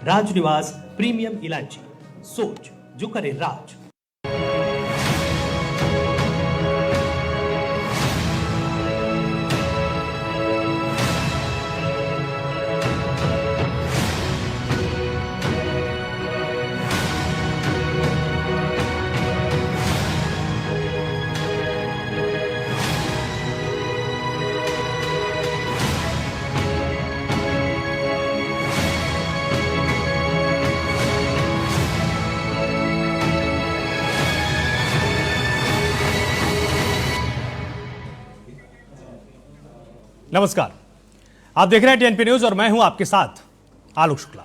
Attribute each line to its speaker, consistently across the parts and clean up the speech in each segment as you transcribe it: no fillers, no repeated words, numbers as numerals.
Speaker 1: राजनिवास premium इलायची, सोच जो करे राज।
Speaker 2: नमस्कार, आप देख रहे हैं टीएनपी न्यूज और मैं हूं आपके साथ आलोक शुक्ला।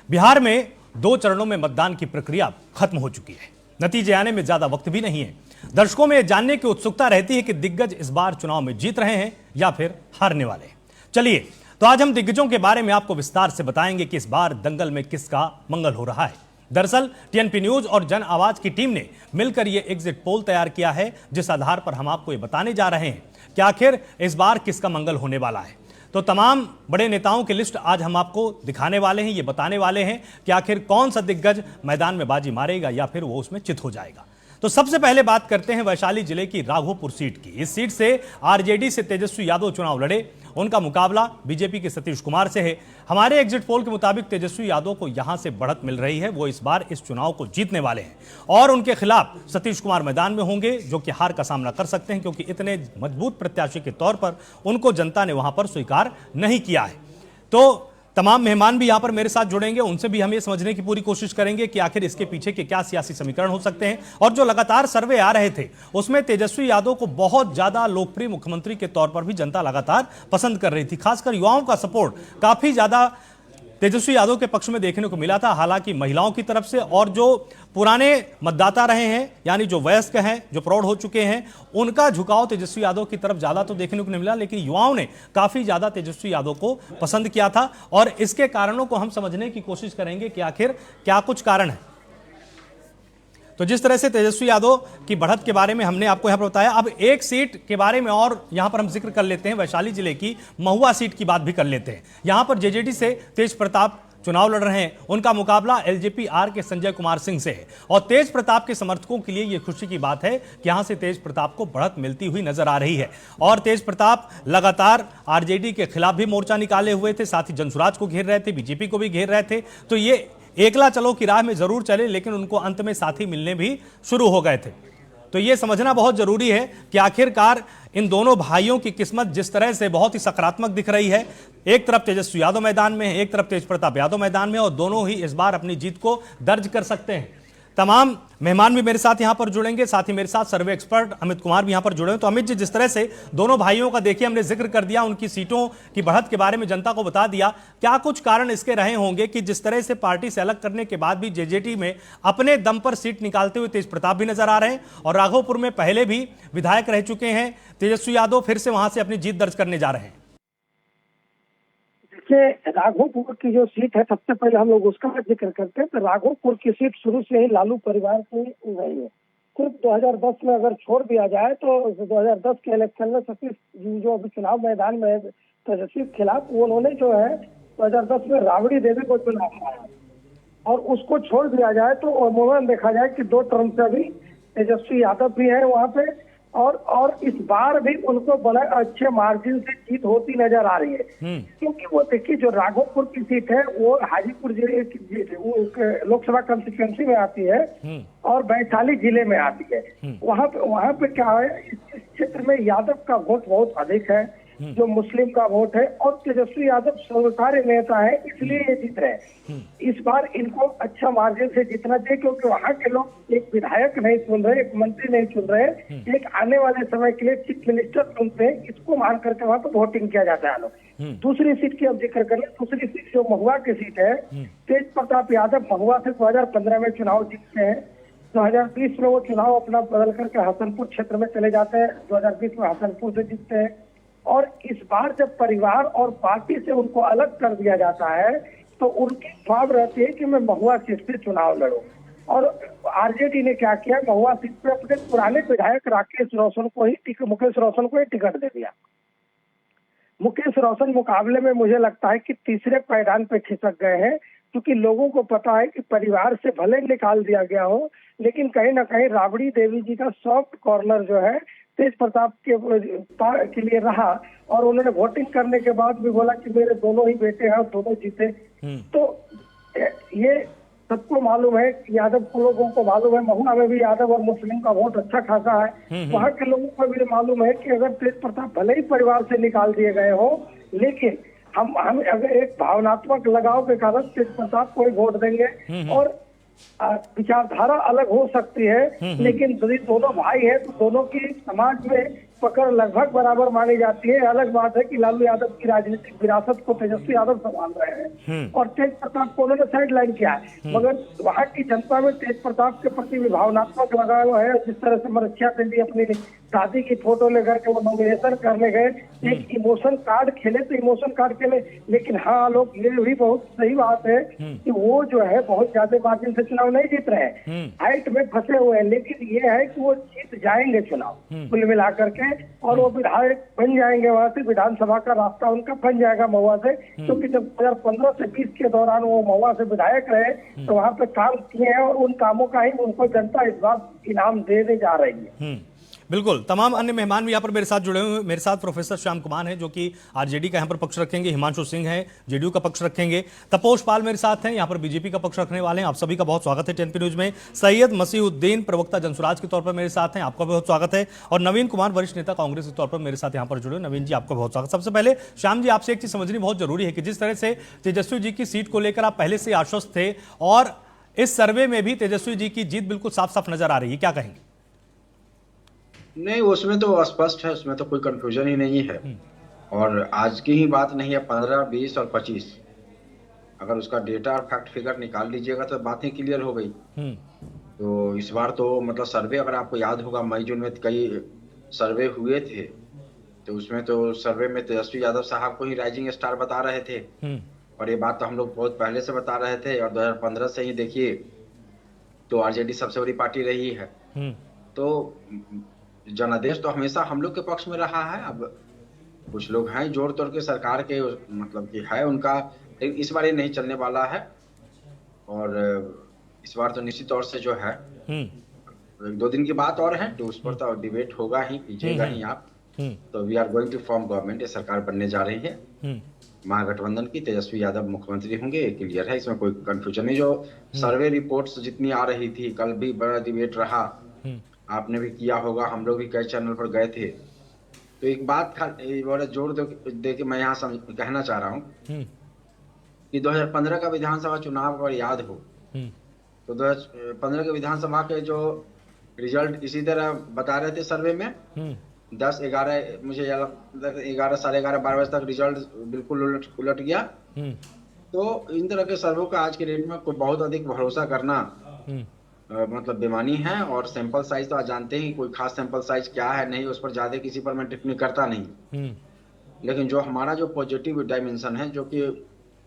Speaker 2: बिहार में 2 चरणों में मतदान की प्रक्रिया खत्म हो चुकी है। नतीजे आने में ज्यादा वक्त भी नहीं है। दर्शकों में जानने की उत्सुकता रहती है कि दिग्गज इस बार चुनाव में जीत रहे हैं या फिर हारने वाले हैं। चलिए, तो आज हम दिग्गजों के बारे में आपको विस्तार से बताएंगे कि इस बार दंगल में किसका मंगल हो रहा है। दरअसल टीएनपी न्यूज और जन आवाज की टीम ने मिलकर यह एग्जिट पोल तैयार किया है, जिस आधार पर हम आपको ये बताने जा रहे हैं कि आखिर इस बार किसका मंगल होने वाला है। तो तमाम बड़े नेताओं की लिस्ट आज हम आपको दिखाने वाले हैं, ये बताने वाले हैं कि आखिर कौन सा दिग्गज मैदान में बाजी मारेगा या फिर वो उसमें चित हो जाएगा। तो सबसे पहले बात करते हैं वैशाली जिले की राघोपुर सीट की। इस सीट से आरजेडी से तेजस्वी यादव चुनाव लड़े। उनका मुकाबला बीजेपी के सतीश कुमार से है। हमारे एग्जिट पोल के मुताबिक तेजस्वी यादव को यहां से बढ़त मिल रही है। वो इस बार इस चुनाव को जीतने वाले हैं और उनके खिलाफ सतीश कुमार मैदान में होंगे, जो कि हार का सामना कर सकते हैं, क्योंकि इतने मजबूत प्रत्याशी के तौर पर उनको जनता ने वहां पर स्वीकार नहीं किया है। तो तमाम मेहमान भी यहां पर मेरे साथ जुड़ेंगे, उनसे भी हम ये समझने की पूरी कोशिश करेंगे कि आखिर इसके पीछे के क्या सियासी समीकरण हो सकते हैं। और जो लगातार सर्वे आ रहे थे उसमें तेजस्वी यादव को बहुत ज्यादा लोकप्रिय मुख्यमंत्री के तौर पर भी जनता लगातार पसंद कर रही थी। खासकर युवाओं का सपोर्ट काफी ज्यादा तेजस्वी यादव के पक्ष में देखने को मिला था। हालांकि महिलाओं की तरफ से और जो पुराने मतदाता रहे हैं, यानी जो वयस्क हैं, जो प्रौढ़ हो चुके हैं, उनका झुकाव तेजस्वी यादव की तरफ ज्यादा तो देखने को नहीं मिला, लेकिन युवाओं ने काफी ज्यादा तेजस्वी यादव को पसंद किया था। और इसके कारणों को हम समझने की कोशिश करेंगे कि आखिर क्या कुछ कारण है। तो जिस तरह से तेजस्वी यादव की बढ़त के बारे में हमने आपको यहां पर बताया, अब एक सीट के बारे में और यहां पर हम जिक्र कर लेते हैं। वैशाली जिले की महुआ सीट की बात भी कर लेते हैं। यहां पर जेजेडी से तेज प्रताप चुनाव लड़ रहे हैं। उनका मुकाबला एलजेपी आर के संजय कुमार सिंह से है। और तेज प्रताप के समर्थकों के लिए यह खुशी की बात है कि यहां से तेज प्रताप को बढ़त मिलती हुई नजर आ रही है। और तेज प्रताप लगातार आरजेडी के खिलाफ भी मोर्चा निकाले हुए थे, साथ ही जनसुराज को घेर रहे थे, बीजेपी को भी घेर रहे थे। तो ये एकला चलो की राह में जरूर चले, लेकिन उनको अंत में साथी मिलने भी शुरू हो गए थे। तो यह समझना बहुत जरूरी है कि आखिरकार इन दोनों भाइयों की किस्मत जिस तरह से बहुत ही सकारात्मक दिख रही है। एक तरफ तेजस्वी यादव मैदान में है, एक तरफ तेज प्रताप यादव मैदान में, और दोनों ही इस बार अपनी जीत को दर्ज कर सकते हैं। तमाम मेहमान भी मेरे साथ यहां पर जुड़ेंगे, साथ ही मेरे साथ सर्वे एक्सपर्ट अमित कुमार भी यहां पर जुड़े हैं। तो अमित जी, जिस तरह से दोनों भाइयों का देखिए हमने जिक्र कर दिया, उनकी सीटों की बढ़त के बारे में जनता को बता दिया, क्या कुछ कारण इसके रहे होंगे कि जिस तरह से पार्टी से अलग करने के बाद भी जेजेडी में अपने दम पर सीट निकालते हुए तेज प्रताप भी नजर आ रहे हैं, और राघोपुर में पहले भी विधायक रह चुके हैं तेजस्वी यादव, फिर से वहां से अपनी जीत दर्ज करने जा रहे हैं।
Speaker 3: राघोपुर की जो सीट है, सबसे पहले हम लोग उसका जिक्र करते हैं। तो राघोपुर की सीट शुरू से ही लालू परिवार की रही है। सिर्फ 2010 में अगर छोड़ दिया जाए तो 2010 के इलेक्शन में सतीश जी जो अभी चुनाव मैदान में तेजस्वी के खिलाफ, वो उन्होंने जो है 2010 में राबड़ी देवी को चुनाव हारा, और उसको छोड़ दिया जाए तो अमूमन देखा जाए कि 2 टर्म से अभी तेजस्वी यादव भी है वहाँ पे, और इस बार भी उनको बड़े अच्छे मार्जिन से जीत होती नजर आ रही है। क्योंकि वो देखिए, जो राघोपुर की सीट है वो हाजीपुर जिले की लोकसभा कंस्टिट्यूंसी में आती है और वैशाली जिले में आती है। वहाँ पे क्या है, इस क्षेत्र में यादव का वोट बहुत अधिक है, जो मुस्लिम का वोट है, और तेजस्वी यादव सर्वकार्य नेता है, इसलिए ये जीत रहे हैं। इस बार इनको अच्छा मार्जिन से जीतना चाहिए, क्योंकि वहाँ के लोग एक विधायक नहीं चुन रहे, एक मंत्री नहीं चुन रहे, एक आने वाले समय के लिए चीफ मिनिस्टर चुनते हैं। इसको मान करके वहाँ पर वोटिंग किया जाता है। दूसरी सीट की अब जिक्र करें, दूसरी सीट जो महुआ की सीट है, तेज प्रताप यादव महुआ से 2015 में चुनाव जीतते हैं। 2020 में वो चुनाव अपना बदल करके हसनपुर क्षेत्र में चले जाते हैं, 2020 में हसनपुर से जीतते हैं। और इस बार जब परिवार और पार्टी से उनको अलग कर दिया जाता है तो उनकी ख्वाब रहती है कि मैं महुआ सीट से चुनाव लड़ूं। और आरजेडी ने क्या किया, महुआ सीट पे अपने पुराने विधायक मुकेश रोशन को ही टिकट दे दिया। मुकेश रोशन मुकाबले में मुझे लगता है कि तीसरे पायदान पे खिसक गए हैं। क्योंकि लोगों को पता है कि परिवार से भले निकाल दिया गया हो, लेकिन कहीं ना कहीं राबड़ी देवी जी का सॉफ्ट कॉर्नर जो है तेज प्रताप के लिए रहा, और उन्होंने वोटिंग करने के बाद भी बोला कि मेरे दोनों ही बेटे हैं और दोनों जीते। तो ये सबको मालूम है, यादव को लोगों को मालूम है, महुआ में भी यादव और मुस्लिम का वोट अच्छा खासा है। वहाँ के लोगों को भी मालूम है कि अगर तेज प्रताप भले ही परिवार से निकाल दिए गए हो, लेकिन हम अगर एक भावनात्मक लगाव के कारण तेज प्रताप को ही वोट देंगे। और विचारधारा अलग हो सकती है, लेकिन यदि दोनों भाई हैं तो दोनों की समाज में पकड़ लगभग बराबर मानी जाती है। अलग बात है कि लालू यादव की राजनीतिक विरासत को तेजस्वी यादव संभाल रहे हैं और तेज प्रताप को उन्होंने साइड लाइन किया है, मगर वहाँ की जनता में तेज प्रताप के प्रति भी भावनात्मक लगाव है। जिस तरह से मरछिया देवी अपनी दादी की फोटो लेकर के वो नॉमिनेशन करने गए, एक इमोशन कार्ड खेले तो इमोशन कार्ड खेले, लेकिन हाँ लोग ये भी बहुत सही बात है कि वो जो है बहुत ज्यादा मार्जिन से चुनाव नहीं जीत रहे हैं, हाइट में फंसे हुए हैं, लेकिन ये है कि वो जीत जाएंगे चुनाव कुल मिलाकर के, और वो विधायक बन जाएंगे। वहां से विधानसभा का रास्ता उनका बन जाएगा महुआ से, क्योंकि जब 2015 से 20 के दौरान वो महुआ से विधायक रहे तो वहां पे काम किए हैं, और उन कामों का ही उनको जनता इस बार इनाम देने जा रही है।
Speaker 2: बिल्कुल। तमाम अन्य मेहमान भी यहाँ पर मेरे साथ जुड़े हुए हैं। मेरे साथ प्रोफेसर श्याम कुमार हैं जो कि आरजेडी का यहाँ पर पक्ष रखेंगे, हिमांशु सिंह हैं जेडीयू का पक्ष रखेंगे, तपोष पाल मेरे साथ हैं यहाँ पर बीजेपी का पक्ष रखने वाले हैं। आप सभी का बहुत स्वागत है 10P न्यूज में। सैयद मसीहुद्दीन प्रवक्ता जनसुराज के तौर पर मेरे साथ हैं, आपका बहुत स्वागत है। और नवीन कुमार वरिष्ठ नेता कांग्रेस के तौर पर मेरे साथ यहाँ पर जुड़े। नवीन जी आपका बहुत स्वागत। सबसे पहले श्याम जी आपसे एक चीज समझनी बहुत जरूरी है कि जिस तरह से तेजस्वी जी की सीट को लेकर आप पहले से आश्वस्त थे और इस सर्वे में भी तेजस्वी जी की जीत बिल्कुल साफ साफ नजर आ रही है, क्या कहेंगे?
Speaker 4: नहीं, उसमें तो स्पष्ट है, उसमें तो कोई कंफ्यूजन ही नहीं है। और आज की ही बात नहीं है, 15, 20 और 25 अगर उसका डेटा और फैक्ट फिगर निकाल लीजिएगा तो बात ही क्लियर हो गई। तो इस बार तो मतलब सर्वे, अगर आपको याद होगा मई जून में कई सर्वे हुए थे, तो उसमें तो सर्वे में तेजस्वी यादव साहब को ही राइजिंग स्टार बता रहे थे। और ये बात तो हम लोग बहुत पहले से बता रहे थे, और 2015 से ही देखिए तो आरजेडी सबसे बड़ी पार्टी रही है। तो जनादेश तो हमेशा हम लोग के पक्ष में रहा है। अब कुछ लोग हैं जोड़ तोड़ के सरकार के मतलब कि है उनका, इस बार ये नहीं चलने वाला है। और इस बार तो निश्चित तौर से जो है 1-2 दिन की बात और है, तो उस पर तो डिबेट होगा ही, कीजिएगा ही आप। तो we are going to form government, ये सरकार बनने जा रही है महागठबंधन की, तेजस्वी यादव मुख्यमंत्री होंगे, ये क्लियर है, इसमें कोई कंफ्यूजन नहीं। जो सर्वे रिपोर्ट्स जितनी आ रही थी, कल भी बड़ा डिबेट रहा, आपने भी किया होगा, हम लोग भी कई चैनल पर गए थे। तो एक बात बड़ा जोर दे के मैं यहाँ कहना चाह रहा हूँ कि 2015 का विधानसभा चुनाव अगर याद हो तो 2015 के विधानसभा के जो रिजल्ट इसी तरह बता रहे थे सर्वे में, 10-11 मुझे 11, साढ़े 11, 12 बजे तक रिजल्ट बिल्कुल उलट गया। तो इन तरह के सर्वे का आज के डेट में कोई बहुत अधिक भरोसा करना मतलब बेमानी है। और सैंपल साइज तो आज जानते ही, कोई खास सैंपल साइज क्या है नहीं, उस पर ज्यादा किसी पर मैं टिप्पणी करता नहीं। लेकिन जो हमारा जो पॉजिटिव डायमेंशन है, जो कि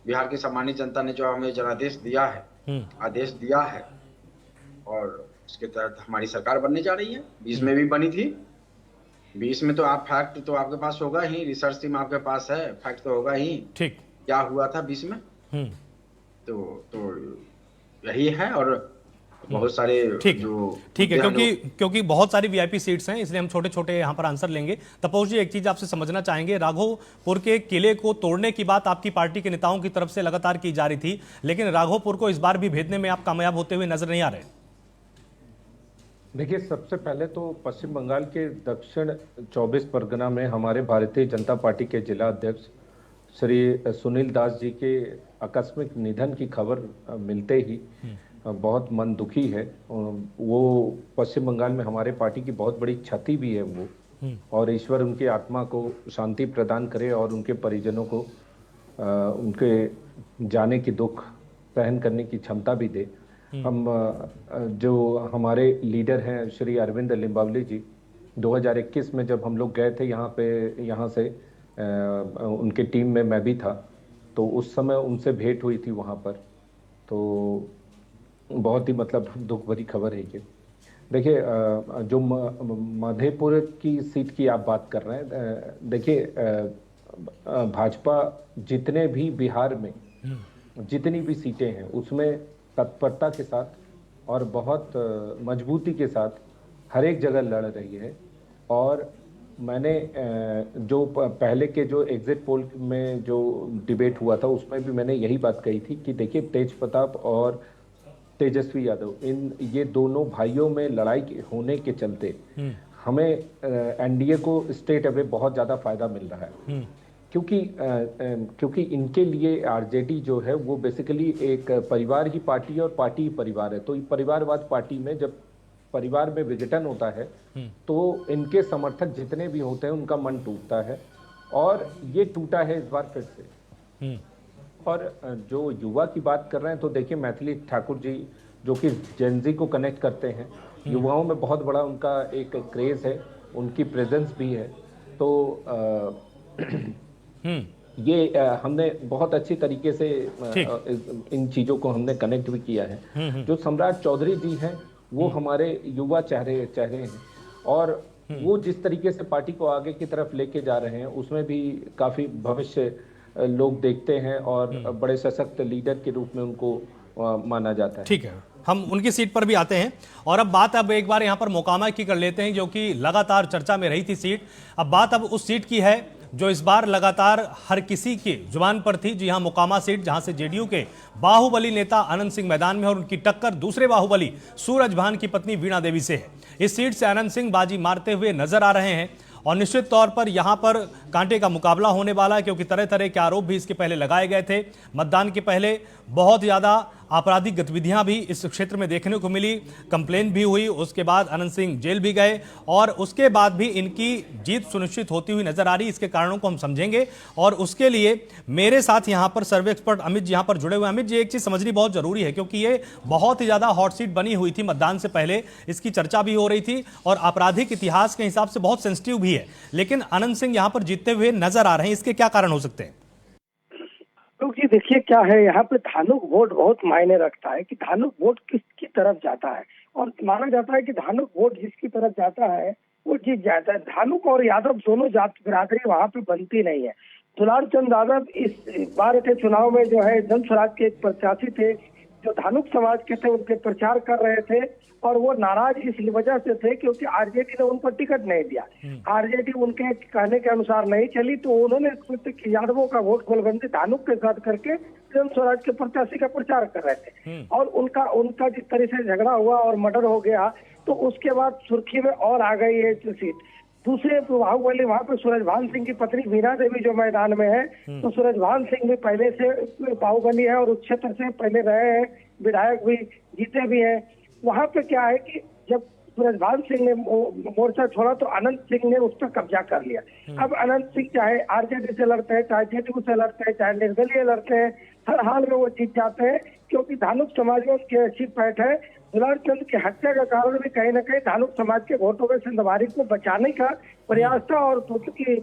Speaker 4: बिहार की सामान्य जनता ने जो हमें जनादेश दिया है, आदेश दिया है, और उसके तहत हमारी सरकार बनने जा रही है। 20 में भी बनी थी, 20 में तो आप फैक्ट तो आपके पास होगा ही, रिसर्च टीम आपके पास है, फैक्ट तो होगा ही
Speaker 2: ठीक
Speaker 4: क्या हुआ था 20 में। तो यही है। और बहुत सारे
Speaker 2: ठीक है, क्योंकि बहुत सारी वीआईपी सीट्स हैं, इसलिए हम छोटे छोटे यहाँ पर आंसर लेंगे। तपोष जी, एक चीज आपसे समझना चाहेंगे, राघोपुर के किले को तोड़ने की बात आपकी पार्टी के नेताओं की तरफ से लगातार की जा रही थी, लेकिन राघोपुर को इस बार भी भेदने में आप कामयाब होते हुए नजर नहीं आ रहे।
Speaker 5: देखिए, सबसे पहले तो पश्चिम बंगाल के दक्षिण 24 परगना में हमारे भारतीय जनता पार्टी के जिला अध्यक्ष श्री सुनील दास जी के आकस्मिक निधन की खबर मिलते ही बहुत मन दुखी है। वो पश्चिम बंगाल में हमारे पार्टी की बहुत बड़ी क्षति भी है वो, और ईश्वर उनकी आत्मा को शांति प्रदान करे और उनके परिजनों को उनके जाने की दुख सहन करने की क्षमता भी दे। हम जो हमारे लीडर हैं श्री अरविंद लिम्बावली जी, 2021 में जब हम लोग गए थे यहाँ से उनके टीम में मैं भी था, तो उस समय उनसे भेंट हुई थी वहाँ पर। तो बहुत ही मतलब दुख भरी खबर है ये। देखिए, जो मधेपुर की सीट की आप बात कर रहे हैं, देखिए भाजपा जितने भी बिहार में जितनी भी सीटें हैं उसमें तत्परता के साथ और बहुत मजबूती के साथ हर एक जगह लड़ रही है। और मैंने जो पहले के जो एग्जिट पोल में जो डिबेट हुआ था उसमें भी मैंने यही बात कही थी कि देखिए तेज प्रताप और तेजस्वी यादव, ये दोनों भाइयों में लड़ाई होने के चलते हमें एनडीए को स्टेट अवे बहुत ज़्यादा फायदा मिल रहा है, क्योंकि इनके लिए आरजेडी जो है वो बेसिकली एक परिवार ही पार्टी है और पार्टी ही परिवार है। तो परिवारवाद पार्टी में जब परिवार में विघटन होता है तो इनके समर्थक जितने भी होते हैं उनका मन टूटता है, और ये टूटा है इस बार फिर से। और जो युवा की बात कर रहे हैं तो देखिए मैथिली ठाकुर जी जो कि जेनजी को कनेक्ट करते हैं, युवाओं में बहुत बड़ा उनका एक क्रेज है, उनकी प्रेजेंस भी है। तो ये हमने बहुत अच्छी तरीके से इन चीजों को हमने कनेक्ट भी किया है। जो सम्राट चौधरी जी हैं वो हमारे युवा चेहरे हैं, और वो जिस तरीके से पार्टी को आगे की तरफ लेके जा रहे हैं उसमें भी काफी भविष्य लोग देखते हैं और बड़े सशक्त लीडर के रूप में उनको माना जाता है।
Speaker 2: ठीक है, हम उनकी सीट पर भी आते हैं। और अब बात एक बार यहाँ पर मोकामा की कर लेते हैं, जो कि लगातार चर्चा में रही थी सीट। अब बात उस सीट की है जो इस बार लगातार हर किसी की जुबान पर थी। जी हां, मोकामा सीट, जहां से जेडीयू के बाहुबली नेता अनंत सिंह मैदान में, और उनकी टक्कर दूसरे बाहुबली सूरजभान की पत्नी वीणा देवी से है। इस सीट से अनंत सिंह बाजी मारते हुए नजर आ रहे हैं, और निश्चित तौर पर यहां पर कांटे का मुकाबला होने वाला है, क्योंकि तरह तरह के आरोप भी इसके पहले लगाए गए थे। मतदान के पहले बहुत ज्यादा आपराधिक गतिविधियां भी इस क्षेत्र में देखने को मिली, कंप्लेन भी हुई, उसके बाद अनंत सिंह जेल भी गए, और उसके बाद भी इनकी जीत सुनिश्चित होती हुई नजर आ रही। इसके कारणों को हम समझेंगे, और उसके लिए मेरे साथ यहां पर सर्वे एक्सपर्ट अमित जी यहां पर जुड़े हुए हैं। अमित जी, एक चीज समझनी बहुत जरूरी है, क्योंकि ये बहुत ही ज्यादा हॉट सीट बनी हुई थी मतदान से पहले, इसकी चर्चा भी हो रही थी, और आपराधिक इतिहास के हिसाब से बहुत सेंसिटिव भी है, लेकिन अनंत सिंह यहां पर जीतते हुए नजर आ रहे हैं। इसके क्या कारण हो सकते हैं?
Speaker 3: क्योंकि देखिए क्या है, यहाँ पे धानुक वोट बहुत मायने रखता है कि धानुक वोट किसकी तरफ जाता है, और माना जाता है कि धानुक वोट जिसकी तरफ जाता है वो जीत जाता है। धानुक और यादव दोनों जाति बिरादरी वहाँ पे बनती नहीं है। दुलार चंद यादव इस बार के चुनाव में जो है जन स्वराज के एक प्रत्याशी थे, जो धानुक समाज के थे, उनके प्रचार कर रहे थे, और वो नाराज इस वजह से थे क्योंकि आरजेडी ने उनको टिकट नहीं दिया। आरजेडी उनके कहने के अनुसार नहीं चली, तो उन्होंने यादवों का वोट गोलबंदी धानुक के साथ करके जन स्वराज के प्रत्याशी का प्रचार कर रहे थे। और उनका जिस तरह से झगड़ा हुआ और मर्डर हो गया, तो उसके बाद सुर्खी में और आ गई ये सीट। दूसरे बाहुबली वहाँ पे सूरजभान सिंह की पत्नी वीणा देवी जो मैदान में है, तो सूरजभान सिंह भी पहले से बाहुबली है और उस क्षेत्र से पहले रहे हैं, विधायक भी जीते भी हैं। वहाँ पे क्या है कि जब सूरजभान सिंह ने मोर्चा छोड़ा तो अनंत सिंह ने उस पर कब्जा कर लिया। अब अनंत सिंह चाहे आरजेडी से लड़ते हैं, चाहे जेडीयू से लड़ते हैं, चाहे निर्दलीय लड़ते हैं, हर हाल में वो जीत जाते हैं, क्योंकि धानुक समाज में उनकी अच्छी पैठ है। दुलार चंद की हत्या का कारण भी कहीं न कहीं धानुक समाज के वोटों में सिंधवारी को बचाने का प्रयास था। और क्योंकि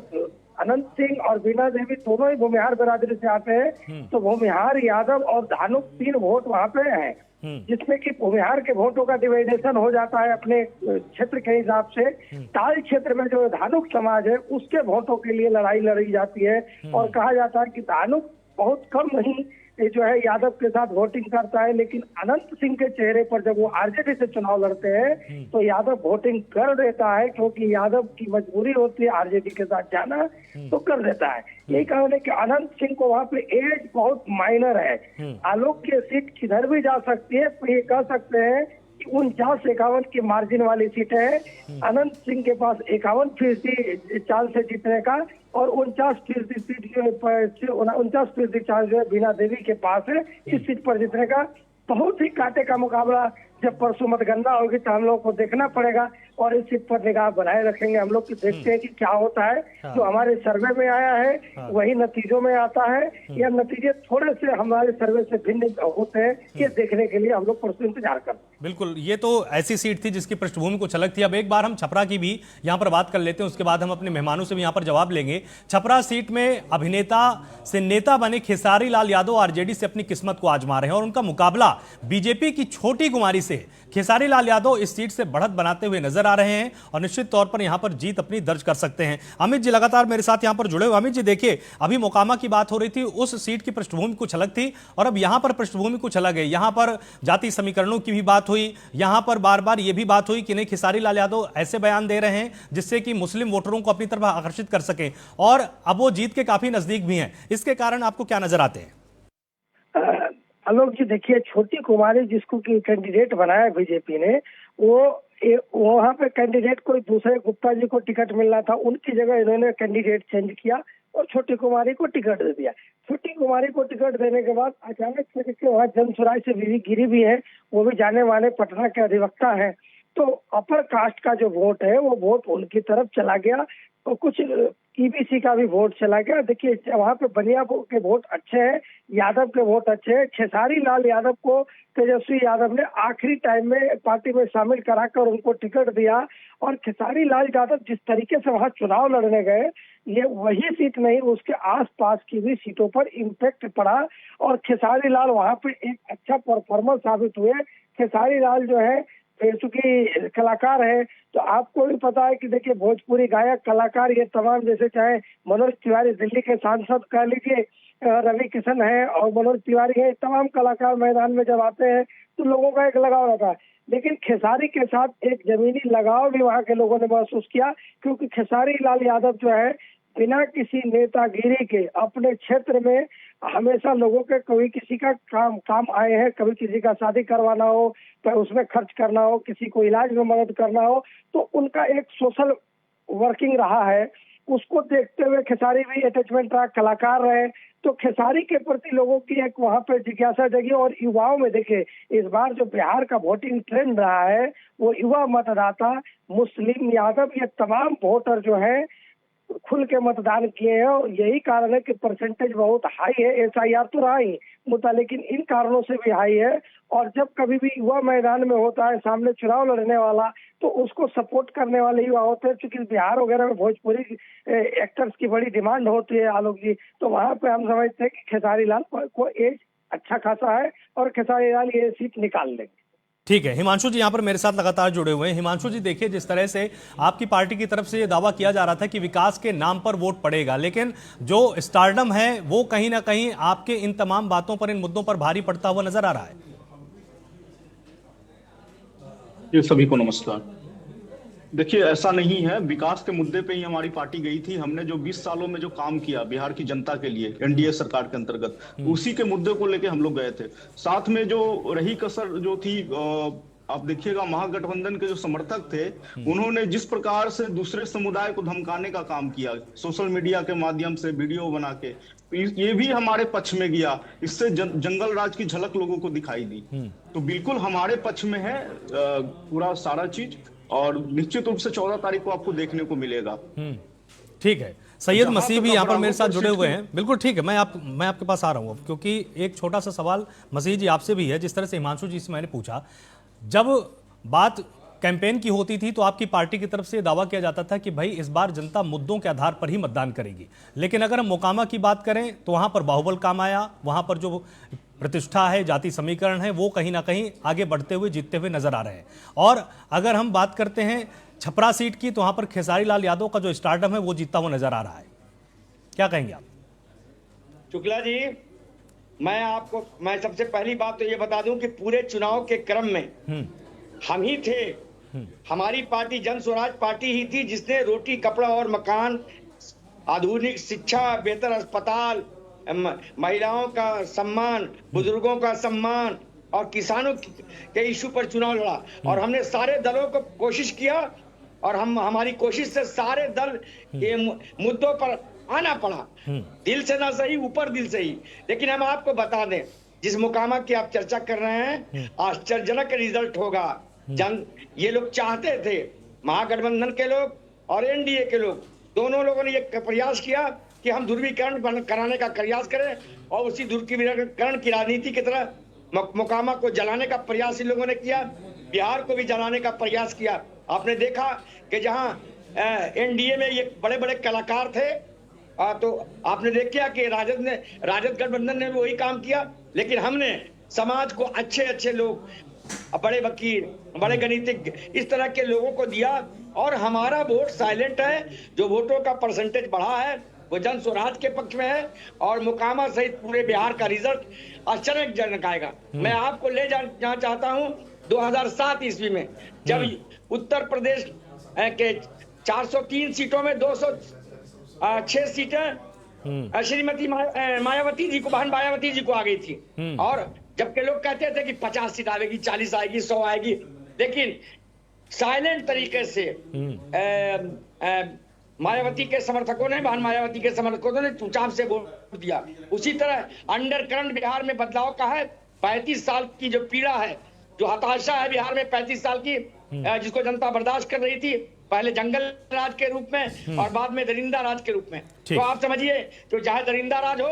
Speaker 3: अनंत सिंह और वीणा देवी दोनों ही भूमिहार बिरादरी से आते हैं, तो भूमिहार, यादव और धानुक 3 वोट वहाँ पे हैं, जिसमें कि भूमिहार के वोटों का डिवाइडेशन हो जाता है अपने क्षेत्र के हिसाब से। ताल क्षेत्र में जो धानुक समाज है उसके वोटों के लिए लड़ाई लड़ी जाती है, और कहा जाता है कि धानुक बहुत कम नहीं जो है यादव के साथ वोटिंग करता है, लेकिन अनंत सिंह के चेहरे पर जब वो आरजेडी से चुनाव लड़ते हैं तो यादव वोटिंग कर देता है, क्योंकि यादव की मजबूरी होती है आरजेडी के साथ जाना, तो कर देता है। यही कारण है कि अनंत सिंह को वहाँ पे एज बहुत माइनर है। आलोक की सीट किधर भी जा सकती है, तो ये कह सकते हैं 49-51 की मार्जिन वाली सीट है। अनंत सिंह के पास 51% चांस है जीतने का, और 49% सीट जो है 49% चांस जो है वीणा देवी के पास है इस सीट पर जीतने का। बहुत ही कांटे का मुकाबला जब परसों मतगणना होगी तो हम लोग को देखना पड़ेगा, और इस सीट पर निगाह बनाए रखेंगे हम लोग, देखते हैं कि क्या होता है। जो हमारे सर्वे में आया है वही नतीजों में आता है, या नतीजे थोड़े से हमारे सर्वे से भिन्न होते हैं, ये देखने के लिए हम लोग परसों इंतजार करते हैं।
Speaker 2: बिल्कुल, ये तो ऐसी सीट थी जिसकी पृष्ठभूमि कुछ अलग थी। अब एक बार हम छपरा की भी यहाँ पर बात कर लेते हैं, उसके बाद हम अपने मेहमानों से भी यहाँ पर जवाब लेंगे। छपरा सीट में अभिनेता से नेता बने खेसारी लाल यादव आरजेडी से अपनी किस्मत को आजमा रहे हैं, और उनका मुकाबला बीजेपी की छोटी कुमारी से खेसारी लाल यादव इस सीट से बढ़त बनाते हुए नजर आ रहे हैं और निश्चित तौर पर यहां पर जीत अपनी दर्ज कर सकते हैं। अमित जी लगातार मेरे साथ यहां पर जुड़े हुए। अमित जी देखिए, अभी मोकामा की बात हो रही थी, उस सीट की पृष्ठभूमि कुछ अलग थी और अब यहां पर पृष्ठभूमि कुछ अलग है। यहां पर जाति समीकरणों की भी बात हुई, यहां पर बार बार यह भी बात हुई कि नहीं खेसारी लाल यादव ऐसे बयान दे रहे हैं जिससे कि मुस्लिम वोटरों को अपनी तरफ आकर्षित कर सके और अब वो जीत के काफी नजदीक भी हैं। इसके कारण आपको क्या नजर आते हैं?
Speaker 3: आलोक जी देखिए, छोटी कुमारी जिसको कि कैंडिडेट बनाया बीजेपी ने, वो वहाँ पे कैंडिडेट कोई दूसरे गुप्ता जी को टिकट मिलना था, उनकी जगह इन्होंने कैंडिडेट चेंज किया और छोटी कुमारी को टिकट दे दिया। छोटी कुमारी को टिकट देने के बाद अचानक से देखिए वहाँ जनसुराय से बीवी गिरी भी है, वो भी जाने माने पटना के अधिवक्ता है, तो अपर कास्ट का जो वोट है वो वोट उनकी तरफ चला गया और कुछ ईबीसी का भी वोट चला गया। देखिए वहाँ पे बनिया के वोट अच्छे हैं, यादव के वोट अच्छे हैं। खेसारी लाल यादव को तेजस्वी यादव ने आखिरी टाइम में पार्टी में शामिल कराकर उनको टिकट दिया और खेसारी लाल यादव जिस तरीके से वहाँ चुनाव लड़ने गए, ये वही सीट नहीं उसके आसपास की भी सीटों पर इम्पैक्ट पड़ा और खेसारी लाल वहाँ पे एक अच्छा परफॉर्मर साबित हुए। खेसारी लाल जो है चूंकि कलाकार है, तो आपको भी पता है कि देखिए भोजपुरी गायक कलाकार ये तमाम, जैसे चाहे मनोज तिवारी दिल्ली के सांसद कह लीजिए, रवि किशन है और मनोज तिवारी है, तमाम कलाकार मैदान में जब आते हैं तो लोगों का एक लगाव रहता है। लेकिन खेसारी के साथ एक जमीनी लगाव भी वहाँ के लोगों ने महसूस किया, क्योंकि खेसारी लाल यादव जो है बिना किसी नेतागिरी के अपने क्षेत्र में हमेशा लोगों के कभी किसी का काम आए हैं, कभी किसी का शादी करवाना हो, तो उसमें खर्च करना हो, किसी को इलाज में मदद करना हो, तो उनका एक सोशल वर्किंग रहा है। उसको देखते हुए खेसारी भी अटैचमेंट रहा, कलाकार रहे, तो खेसारी के प्रति लोगों की एक वहाँ पे जिज्ञासा जगी। और युवाओं में देखिए इस बार जो बिहार का वोटिंग ट्रेंड रहा है वो युवा मतदाता, मुस्लिम, यादव, ये तमाम वोटर जो है खुल के मतदान किए हैं और यही कारण है कि परसेंटेज बहुत हाई है। एसआईआर तो रहा ही मुद्दा, लेकिन इन कारणों से भी हाई है। और जब कभी भी युवा मैदान में होता है, सामने चुनाव लड़ने वाला, तो उसको सपोर्ट करने वाले युवा होते हैं। क्योंकि बिहार वगैरह में भोजपुरी एक्टर्स की बड़ी डिमांड होती है आलोक जी, तो वहाँ पे हम समझते हैं कि खेसारी लाल को एज अच्छा खासा है और खेसारी लाल ये सीट निकाल लेंगे।
Speaker 2: ठीक है, हिमांशु जी यहाँ पर मेरे साथ लगातार जुड़े हुए हैं। हिमांशु जी देखिए, जिस तरह से आपकी पार्टी की तरफ से ये दावा किया जा रहा था कि विकास के नाम पर वोट पड़ेगा, लेकिन जो स्टारडम है वो कहीं ना कहीं आपके इन तमाम बातों पर, इन मुद्दों पर भारी पड़ता हुआ नजर आ रहा है।
Speaker 6: ये सभी को नमस्कार। देखिए ऐसा नहीं है, विकास के मुद्दे पे ही हमारी पार्टी गई थी। हमने जो 20 सालों में जो काम किया बिहार की जनता के लिए एनडीए सरकार के अंतर्गत, उसी के मुद्दे को लेके हम लोग गए थे। साथ में जो रही कसर जो थी, आप देखिएगा महागठबंधन के जो समर्थक थे, उन्होंने जिस प्रकार से दूसरे समुदाय को धमकाने का काम किया सोशल मीडिया के माध्यम से वीडियो बना के, ये भी हमारे पक्ष में गया। इससे जंगल राज की झलक लोगों को दिखाई दी। तो बिल्कुल हमारे पक्ष में है पूरा सारा चीज और निश्चित रूप से 14 तारीख को आपको देखने को मिलेगा।
Speaker 2: ठीक है, सैयद मसीह भी यहाँ पर मेरे साथ जुड़े हुए हैं। बिल्कुल ठीक है, मैं आपके पास आ रहा हूँ, क्योंकि एक छोटा सा सवाल मसीह जी आपसे भी है। जिस तरह से हिमांशु जी से मैंने पूछा, जब बात कैंपेन की होती थी तो आपकी पार्टी की तरफ से दावा किया जाता था कि भाई इस बार जनता मुद्दों के आधार पर ही मतदान करेगी, लेकिन अगर हम मोकामा की बात करें तो वहां पर बाहुबल काम आया, वहां पर जो प्रतिष्ठा है, जाति समीकरण है, वो कहीं ना कहीं आगे बढ़ते हुए, जीतते हुए नजर आ रहे हैं। और अगर हम बात करते हैं छपरा सीट की, तो वहां पर खेसारी लाल यादव का जो स्टारडम है वो जीतता हुआ नजर आ रहा है। क्या कहेंगे आप?
Speaker 7: शुक्ला जी, मैं सबसे पहली बात तो ये बता दूं कि पूरे चुनाव के क्रम में हम ही थे, हमारी पार्टी जन स्वराज पार्टी ही थी जिसने रोटी, कपड़ा और मकान, आधुनिक शिक्षा, बेहतर अस्पताल, महिलाओं का सम्मान, बुजुर्गों का सम्मान और किसानों के इशू पर चुनाव लड़ा। और हमने सारे दलों को कोशिश किया और हमारी कोशिश से सारे दल ये मुद्दों पर आना पड़ा, दिल से ना सही, ऊपर दिल से ही। लेकिन हम आपको बता दें, जिस मुकामा की आप चर्चा कर रहे हैं, आश्चर्यजनक रिजल्ट होगा। ये लोग चाहते थे, महागठबंधन के लोग और एनडीए के लोग, दोनों लोगों ने ये प्रयास किया कि हम ध्रुवीकरण कराने का प्रयास करें और उसी ध्रुवीकरण की राजनीति की तरह मोकामा को जलाने का प्रयास इन लोगों ने किया, बिहार को भी जलाने का प्रयास किया। आपने देखा कि जहां एनडीए में ये बड़े बड़े कलाकार थे, तो आपने देखा कि राजद गठबंधन ने भी वही काम किया। लेकिन हमने समाज को अच्छे लोग, बड़े वकील, बड़े गणितज्ञ, इस तरह के लोगों को दिया। और हमारा वोट साइलेंट है। जो वोटों का परसेंटेज बढ़ा है वो जन स्वराज के पक्ष में है और मोकामा सहित पूरे बिहार का रिजल्ट आश्चर्यजनक आएगा। मैं आपको ले जाना चाहता हूं 2007 ईस्वी में, जब उत्तर प्रदेश के 403 सीटों में 206 सीटें श्रीमती मायावती जी को, बहन मायावती जी को आ गई थी। और जबकि लोग कहते थे कि 50 सीट आएगी, 40 आएगी, 100 आएगी, लेकिन साइलेंट तरीके से मायावती के समर्थकों ने, बहन मायावती के समर्थकों ने चुपचाप से वोट दिया। उसी तरह अंडरकरंट बिहार में बदलाव का है। 35 साल की जो पीड़ा है, जो हताशा है बिहार में 35 साल की, जिसको जनता बर्दाश्त कर रही थी, पहले जंगल राज के रूप में और बाद में दरिंदा राज के रूप में। तो आप समझिए, तो चाहे दरिंदा राज हो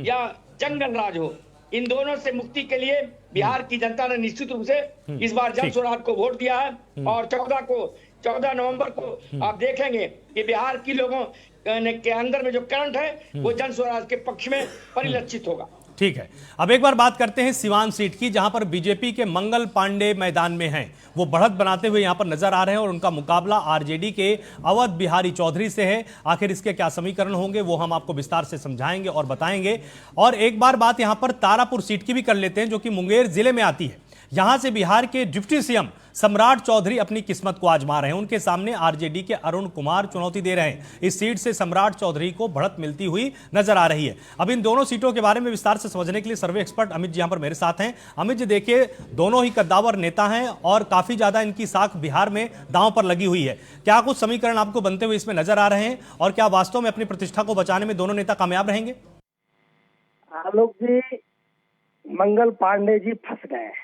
Speaker 7: या जंगल राज हो, इन दोनों से मुक्ति के लिए बिहार की जनता ने निश्चित रूप से इस बार जन स्वराज को वोट दिया है। और 14 नवंबर को आप देखेंगे कि बिहार की लोगों के अंदर में जो करंट है वो जन स्वराज के पक्ष में परिलक्षित होगा।
Speaker 2: ठीक है, अब एक बार बात करते हैं सिवान सीट की, जहां पर बीजेपी के मंगल पांडे मैदान में हैं। वो बढ़त बनाते हुए यहां पर नजर आ रहे हैं और उनका मुकाबला आरजेडी के अवध बिहारी चौधरी से है। आखिर इसके क्या समीकरण होंगे वो हम आपको विस्तार से समझाएंगे और बताएंगे। और एक बार बात यहां पर तारापुर सीट की भी कर लेते हैं, जो कि मुंगेर जिले में आती है। यहां से बिहार के डिप्टी सीएम सम्राट चौधरी अपनी किस्मत को आजमा रहे हैं। उनके सामने आरजेडी के अरुण कुमार चुनौती दे रहे हैं। इस सीट से सम्राट चौधरी को बढ़त मिलती हुई नजर आ रही है। अब इन दोनों सीटों के बारे में विस्तार से समझने के लिए सर्वे एक्सपर्ट अमित जी यहां पर मेरे साथ हैं। अमित जी, देखिए, दोनों ही कद्दावर नेता हैं और काफी ज्यादा इनकी साख बिहार में दांव पर लगी हुई है। क्या कुछ समीकरण आपको बनते हुए इसमें नजर आ रहे हैं और क्या वास्तव में अपनी प्रतिष्ठा को बचाने में दोनों नेता कामयाब रहेंगे?
Speaker 3: आलोक जी, मंगल पांडे जी फंस गए हैं।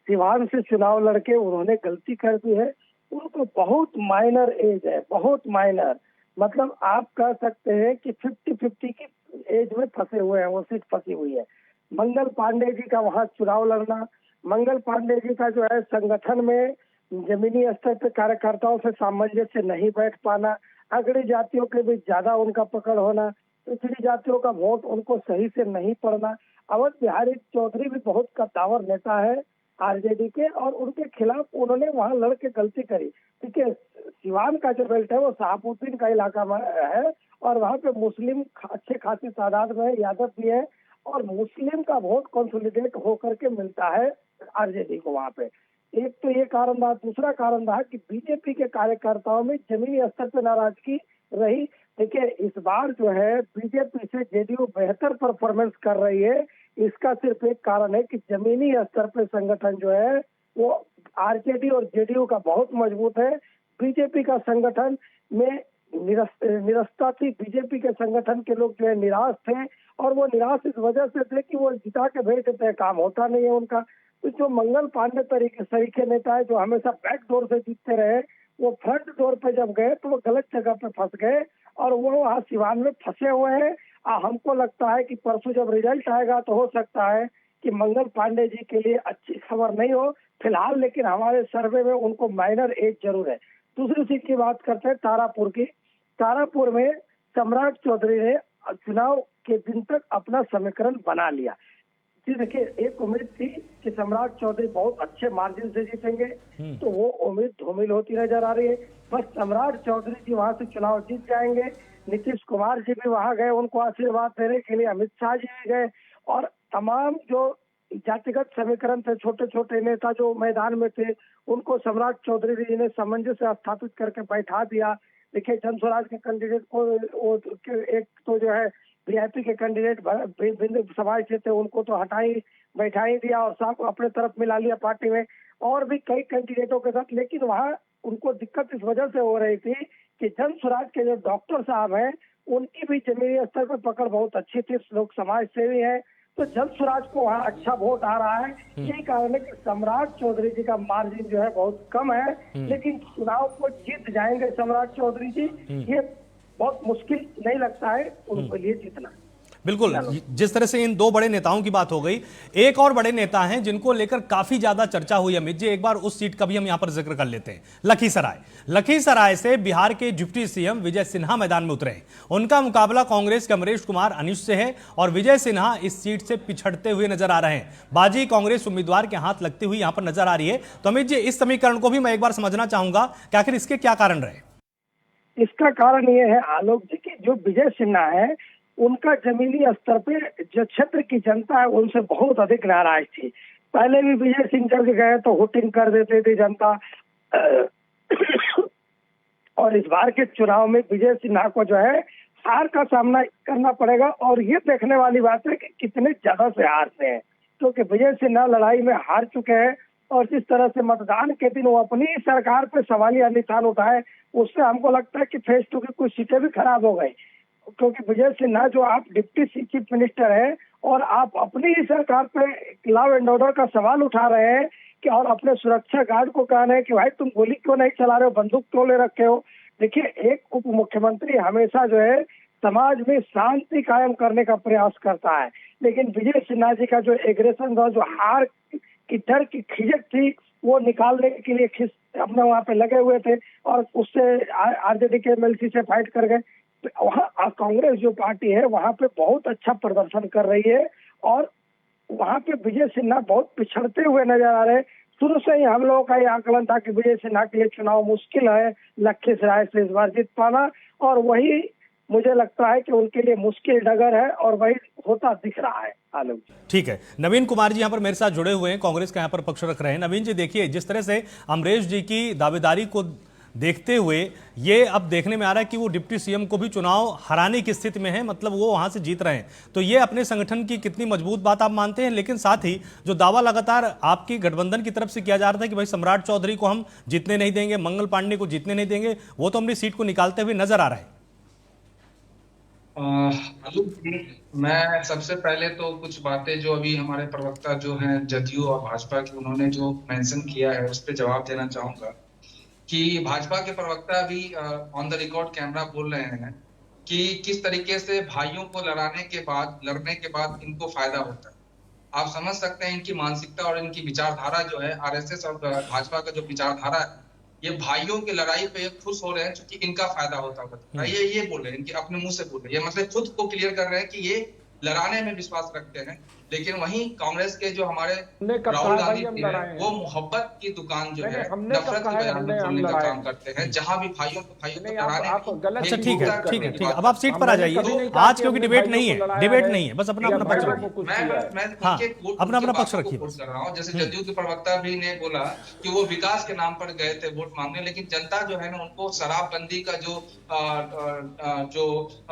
Speaker 3: सिवान से चुनाव लड़के उन्होंने गलती कर दी है। उनको बहुत माइनर एज है, बहुत माइनर, मतलब आप कह सकते हैं कि 50-50 की एज में फंसे हुए हैं, वो सीट फंसी हुई है। मंगल पांडे जी का वहां चुनाव लड़ना, मंगल पांडे जी का जो है संगठन में जमीनी स्तर पर कार्यकर्ताओं से सामंजस्य नहीं बैठ पाना, अग्रणी जातियों के बीच ज्यादा उनका पकड़ होना, पिछड़ी जातियों का वोट उनको सही से नहीं पड़ना। अवध बिहारी चौधरी भी बहुत कद्दावर नेता है आरजेडी के, और उनके खिलाफ उन्होंने वहां लड़ के गलती करी। ठीक है, सिवान का जो बेल्ट है वो शाहबुद्दीन का इलाका में है और वहां पे मुस्लिम अच्छे खासी तादाद में यादव भी है और मुस्लिम का वोट कंसोलिडेट होकर के मिलता है आरजेडी को वहां पे। एक तो ये कारण रहा। दूसरा कारण रहा कि बीजेपी के कार्यकर्ताओं में जमीनी स्तर पर नाराजगी रही। देखिए, इस बार जो है बीजेपी से जेडीयू बेहतर परफॉर्मेंस कर रही है। इसका सिर्फ एक कारण है कि जमीनी स्तर पर संगठन जो है वो आरजेडी और जेडीयू का बहुत मजबूत है। बीजेपी का संगठन में निरस्ता थी। बीजेपी के संगठन के लोग जो है निराश थे और वो निराश इस वजह से थे कि वो जिता के भेज देते हैं, काम होता नहीं है उनका। तो जो मंगल पांडे तरीके नेता है जो हमेशा बैक डोर से जीतते रहे, वो फ्रंट डोर पे जब गए तो वो गलत जगह पे फंस गए और वो वहाँ सिवान में फंसे हुए हैं। हमको लगता है कि परसों जब रिजल्ट आएगा तो हो सकता है कि मंगल पांडे जी के लिए अच्छी खबर नहीं हो फिलहाल, लेकिन हमारे सर्वे में उनको माइनर एज जरूर है। दूसरी सीट की बात करते हैं तारापुर की। तारापुर में सम्राट चौधरी ने चुनाव के दिन तक अपना समीकरण बना लिया। जी देखिए, एक उम्मीद थी कि सम्राट चौधरी बहुत अच्छे मार्जिन से जीतेंगे, तो वो उम्मीद धूमिल होती नजर आ रही है। बस सम्राट चौधरी जी वहां से चुनाव जीत जाएंगे। नीतीश कुमार जी भी वहां गए उनको आशीर्वाद देने के लिए, अमित शाह जी भी गए और तमाम जो जातिगत समीकरण थे, छोटे छोटे नेता जो मैदान में थे, उनको सम्राट चौधरी जी ने सामंजस्य स्थापित करके बैठा दिया। देखिए, जन स्वराज के कैंडिडेट को एक तो जो है वीआईपी के कैंडिडेट बिंदु समाज से थे, उनको तो बैठा ही दिया और साहब अपने तरफ मिला लिया पार्टी में, और भी कई कैंडिडेटों के साथ। लेकिन वहाँ उनको दिक्कत इस वजह से हो रही थी कि जन स्वराज के जो डॉक्टर साहब हैं उनकी भी जमीनी स्तर पर पकड़ बहुत अच्छी थी, लोग समाज सेवी है, तो जन स्वराज को वहाँ अच्छा वोट आ रहा है। यही कारण है कि सम्राट चौधरी जी का मार्जिन जो है बहुत कम है, लेकिन चुनाव को जीत जाएंगे सम्राट चौधरी जी। ये बहुत मुश्किल नहीं लगता है उनके लिए जीतना।
Speaker 2: बिल्कुल, जिस तरह से इन दो बड़े नेताओं की बात हो गई, एक और बड़े नेता हैं जिनको लेकर काफी ज्यादा चर्चा हुई अमित जी, एक बार उस सीट का भी हम यहां पर जिक्र कर लेते हैं। लखीसराय से बिहार के डिप्टी सीएम विजय सिन्हा मैदान में उतरे हैं। उनका मुकाबला कांग्रेस के अमरेश कुमार अनिश से है और विजय सिन्हा इस सीट से पिछड़ते हुए नजर आ रहे हैं। बाजी कांग्रेस उम्मीदवार के हाथ लगती हुई यहां पर नजर आ रही है। तो अमित जी, इस समीकरण को भी मैं एक बार समझना चाहूंगा कि आखिर इसके क्या कारण रहे।
Speaker 3: इसका कारण ये है आलोक जी की जो विजय सिन्हा है उनका जमीनी स्तर पे जो क्षेत्र की जनता है उनसे बहुत अधिक नाराज थी। पहले भी विजय सिंह जब गए तो वोटिंग कर देते थे जनता और इस बार के चुनाव में विजय सिन्हा को जो है हार का सामना करना पड़ेगा और ये देखने वाली बात है कि कितने ज्यादा से हारते हैं, क्योंकि विजय सिन्हा लड़ाई में हार चुके हैं और जिस तरह से मतदान के दिन वो अपनी सरकार पे सवालिया निशान उठाए, उससे हमको लगता है कि फेज 2 की कुछ सीटें भी खराब हो गई। क्योंकि विजय सिन्हा जो आप डिप्टी चीफ मिनिस्टर है और आप अपनी ही सरकार पे लॉ एंड ऑर्डर का सवाल उठा रहे हैं कि और अपने सुरक्षा गार्ड को कह रहे हैं कि भाई तुम गोली क्यों नहीं चला रहे हो, बंदूक क्यों ले रखे हो। देखिए, एक उप मुख्यमंत्री हमेशा जो है समाज में शांति कायम करने का प्रयास करता है, लेकिन विजय सिन्हा जी का जो एग्रेशन था, जो हार की डर की खिजक थी, वो निकालने के लिए अपने वहां पे लगे हुए थे और उससे आरजेडी के एमएलसी से फाइट कर गए। वहाँ कांग्रेस जो पार्टी है वहां पे बहुत अच्छा प्रदर्शन कर रही है और वहां पे विजय सिन्हा बहुत पिछड़ते हुए नजर आ रहे हैं। शुरू से ही हम लोगों का ये आकलन था कि विजय सिन्हा के लिए चुनाव मुश्किल है लखीसराय से इस बार जीत पाना, और वही मुझे लगता है कि उनके लिए मुश्किल डगर है और वही होता दिख रहा है। आलोक जी,
Speaker 2: ठीक है। नवीन कुमार जी यहाँ पर मेरे साथ जुड़े हुए हैं, कांग्रेस का यहाँ पर पक्ष रख रहे हैं। नवीन जी, देखिए, जिस तरह से अमरेश जी की दावेदारी को देखते हुए ये अब देखने में आ रहा है कि वो डिप्टी सीएम को भी चुनाव हराने की स्थिति में है, मतलब वो वहां से जीत रहे हैं। तो ये अपने संगठन की कितनी मजबूत बात आप मानते हैं। लेकिन साथ ही जो दावा लगातार आपकी गठबंधन की तरफ से किया जा रहा था कि भाई सम्राट चौधरी को हम जीतने नहीं देंगे, मंगल पांडे को जीतने नहीं देंगे, वो तो अपनी सीट को निकालते हुए नजर आ रहा है।
Speaker 8: मैं सबसे पहले तो कुछ बातें जो अभी हमारे प्रवक्ता जो हैं जदयू और भाजपा की उन्होंने जो मेंशन किया है उस पर जवाब देना चाहूंगा कि भाजपा के प्रवक्ता अभी ऑन द रिकॉर्ड कैमरा बोल रहे हैं कि किस तरीके से भाइयों को लड़ने के बाद इनको फायदा होता है। आप समझ सकते हैं इनकी मानसिकता और इनकी विचारधारा जो है, आरएसएस और भाजपा का जो विचारधारा है, ये भाइयों की लड़ाई पे खुश हो रहे हैं क्योंकि इनका फायदा होता है। ये बोल रहे हैं, इनके अपने मुंह से बोल रहे हैं, ये मतलब खुद को क्लियर कर रहे हैं कि ये लड़ाने में विश्वास रखते हैं। लेकिन वहीं कांग्रेस के जो हमारे राहुल गांधी है वो मोहब्बत की दुकान जो है, नफरत की बजाय खोलने का काम करते हैं, जहां भी भाइयों को लड़ाने।
Speaker 2: अच्छा, ठीक है, ठीक है, ठीक है। अब आप सीट पर आ जाइए। आज क्योंकि डिबेट नहीं है, बस अपना अपना पक्ष रखिए।
Speaker 8: मैं
Speaker 2: अपना पक्ष रखिए।
Speaker 8: कर रहा हूँ, जैसे जदयू के प्रवक्ता भी ने बोला कि वो विकास के नाम पर गए थे वोट मांगने, लेकिन जनता जो है ना उनको शराबबंदी का जो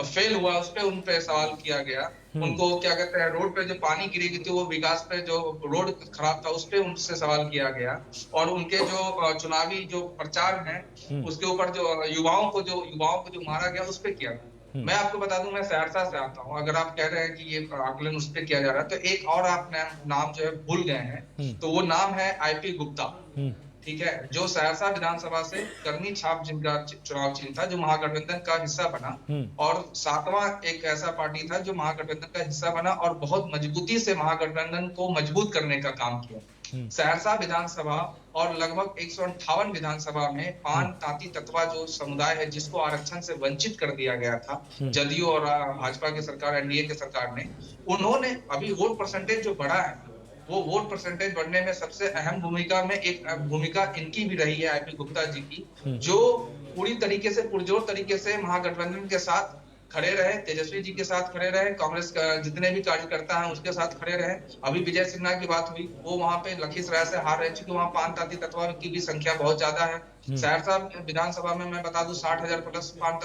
Speaker 8: फेल हुआ उस पर उन पे सवाल किया गया। उनको क्या कहते हैं, रोड पे जो पानी गिरी थी वो विकास पे जो रोड खराब था उस पे उनसे सवाल किया गया, और उनके जो चुनावी जो प्रचार है उसके ऊपर जो युवाओं को जो मारा गया उस पे किया गया। मैं आपको बता दूं, मैं सहरसा से आता हूं। अगर आप कह रहे हैं कि ये आकलन उस पे किया जा रहा है, तो एक और आप नाम जो है भूल गए हैं, तो वो नाम है आईपी गुप्ता, ठीक है, जो सहरसा विधानसभा से करनी छाप जिनका चुनाव चिन्ह था, जो महागठबंधन का हिस्सा बना, और 7वां एक ऐसा पार्टी था जो महागठबंधन का हिस्सा बना और बहुत मजबूती से महागठबंधन को मजबूत करने का काम किया। सहरसा विधानसभा और लगभग 158 विधानसभा में पान तांती तत्वा जो समुदाय है जिसको आरक्षण से वंचित कर दिया गया था जदयू और भाजपा की सरकार, एनडीए की सरकार ने, उन्होंने अभी वोट परसेंटेज जो बढ़ा है वो वोट परसेंटेज बढ़ने में सबसे अहम भूमिका इनकी भी रही है, आईपी गुप्ता जी की, जो पूरी तरीके से पुरजोर तरीके से महागठबंधन के साथ खड़े रहे, तेजस्वी जी के साथ खड़े रहे, कांग्रेस का जितने भी कार्यकर्ता हैं उसके साथ खड़े रहे। अभी विजय सिन्हा की बात हुई, वो वहां पे लखीसराय से हार रहे, क्योंकि वहां पान तांती तत्वा की भी संख्या बहुत ज्यादा है। सहरसा विधानसभा में मैं बता दूं 60,000 प्लस पान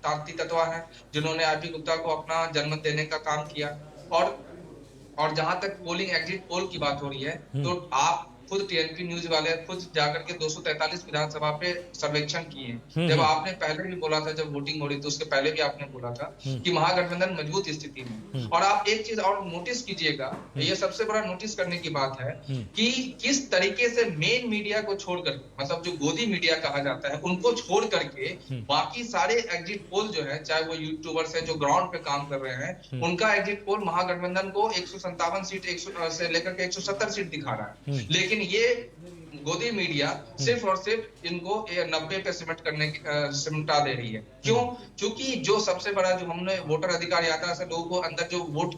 Speaker 8: तांती तत्वा है जिन्होंने आईपी गुप्ता को अपना जन्मत देने का काम किया। और जहां तक पोलिंग एग्जिट पोल की बात हो रही है, तो आप खुद टीएनपी न्यूज वाले खुद जाकर के 243 विधानसभा पे सर्वेक्षण किए। जब आपने पहले भी बोला था, जब वोटिंग हो रही थी उसके पहले भी आपने बोला था कि महागठबंधन मजबूत स्थिति में। और आप एक चीज और नोटिस कीजिएगा, ये सबसे बड़ा नोटिस करने की बात है कि किस तरीके से मेन मीडिया को छोड़कर, मतलब जो गोदी मीडिया कहा जाता है, उनको छोड़ करके बाकी सारे एग्जिट पोल जो है, चाहे वो यूट्यूबर्स है जो ग्राउंड पे काम कर रहे हैं, उनका एग्जिट पोल महागठबंधन को 157 सीट से लेकर के 170 सीट दिखा रहा है। लेकिन ये गोदी मीडिया सिर्फ और सिर्फ इनको 90 पे सिमटा दे रही है। क्यों? क्योंकि जो सबसे बड़ा जो हमने वोटर अधिकार यात्रा से लोगों को अंदर जो वोट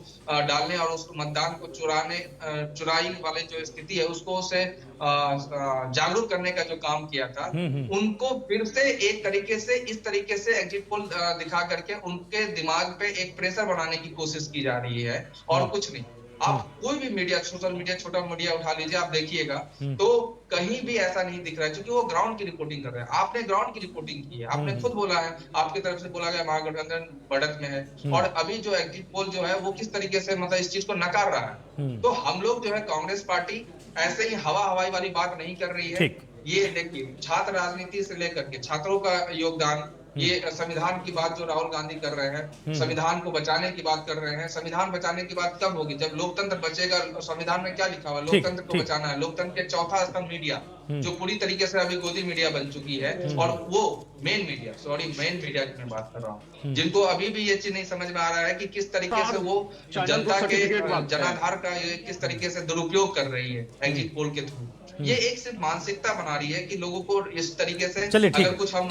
Speaker 8: डालने और उस मतदान को चुराई वाले जो स्थिति है उसको से जागरूक करने का जो काम किया था, उनको फिर से एक तरीके से इस तरीके से एग्जिट पोल दिखा करके उनके दिमाग पे एक प्रेशर बनाने की कोशिश की जा रही है और कुछ नहीं। आप कोई भी मीडिया, सोशल मीडिया, छोटा मीडिया उठा लीजिए, आप देखिएगा तो कहीं भी ऐसा नहीं दिख रहा है, क्योंकि वो ग्राउंड की रिपोर्टिंग कर रहे हैं। आपने ग्राउंड की रिपोर्टिंग की है, आपने खुद बोला है, आपकी तरफ से बोला गया महागठबंधन बढ़त में है, और अभी जो एग्जिट पोल जो है वो किस तरीके से मतलब इस चीज को नकार रहा है। तो हम लोग जो है कांग्रेस पार्टी ऐसे ही हवाई वाली बात नहीं कर रही है। ये देखिए, छात्र राजनीति से लेकर के छात्रों का योगदान, ये संविधान की बात जो राहुल गांधी कर रहे हैं, संविधान को बचाने की बात कर रहे हैं। संविधान बचाने की बात कब होगी? जब लोकतंत्र बचेगा। संविधान में क्या लिखा हुआ? लोकतंत्र को बचाना है। लोकतंत्र के चौथा स्तंभ मीडिया, जो पूरी तरीके से अभी गोदी मीडिया बन चुकी है, और वो मेन मीडिया की मैं बात कर रहा हूँ, जिनको अभी भी ये चीज नहीं समझ में आ रहा है कि किस तरीके से वो जनता के जनाधार का किस तरीके से दुरुपयोग कर रही है एग्जिट पोल के थ्रू। ये एक सिर्फ मानसिकता बना रही है कि लोगों को इस तरीके से,
Speaker 2: चलिए ठीक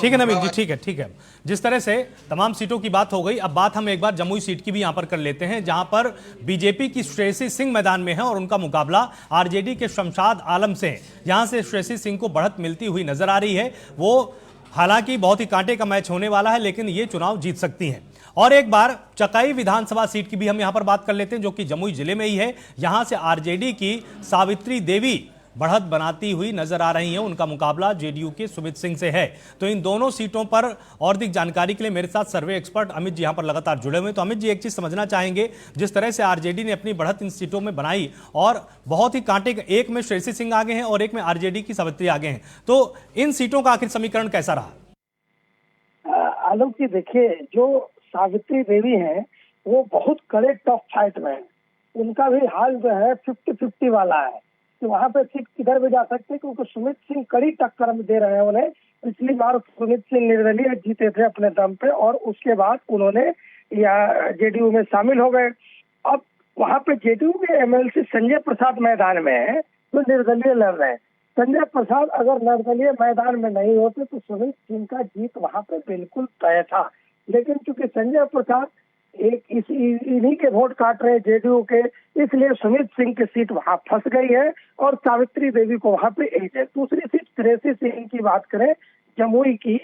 Speaker 2: है नवीन जी, ठीक है। जिस तरह से तमाम सीटों की बात हो गई, अब बात हम एक बार जमुई सीट की भी यहां पर कर लेते हैं, जहां पर बीजेपी की श्रेयसी सिंह मैदान में है और उनका मुकाबला आरजेडी के शमशाद आलम से है। यहां से श्रेयसी सिंह को बढ़त मिलती हुई नजर आ रही है। वो हालांकि बहुत ही कांटे का मैच होने वाला है, लेकिन ये चुनाव जीत सकती हैं। और एक बार चकाई विधानसभा सीट की भी हम यहां पर बात कर लेते हैं, जो कि जमुई जिले में ही है। यहां से आरजेडी की सावित्री देवी बढ़त बनाती हुई नजर आ रही हैं। उनका मुकाबला जेडीयू के सुमित सिंह से है। तो इन दोनों सीटों पर और अधिक जानकारी के लिए मेरे साथ सर्वे एक्सपर्ट अमित जी यहां पर लगातार जुड़े हुए हैं। तो अमित जी, एक चीज समझना चाहेंगे, जिस तरह से आरजेडी ने अपनी बढ़त इन सीटों में बनाई और बहुत ही कांटे, एक में श्रेयसी सिंह आगे हैं और एक में आरजेडी की सावित्री आगे हैं, तो इन सीटों का आखिर समीकरण कैसा रहा?
Speaker 3: आलोक जी, देखिए, जो सावित्री देवी है वो बहुत कड़े टफ फाइट में है। उनका भी हाल जो है 50-50 वाला है कि वहां पे सीट किधर भी जा सकते हैं, क्योंकि सुमित सिंह कड़ी टक्कर दे रहे हैं उन्हें। पिछली बार सुमित सिंह निर्दलीय जीते थे अपने दम पे, और उसके बाद उन्होंने जेडीयू में शामिल हो गए। अब वहां पे जेडीयू के एमएलसी संजय प्रसाद मैदान में है, तो निर्दलीय लड़ रहे हैं। संजय प्रसाद अगर निर्दलीय मैदान में नहीं होते तो सुमित सिंह का जीत वहां पे बिल्कुल तय था। लेकिन चूंकि संजय प्रसाद इन्हीं के वोट काट रहे हैं जेडीयू के, इसलिए सुमित सिंह की सीट वहां फंस गई है और सावित्री देवी को वहां पे एज है। दूसरी सीट श्रेयसी सिंह की बात करें जमुई की,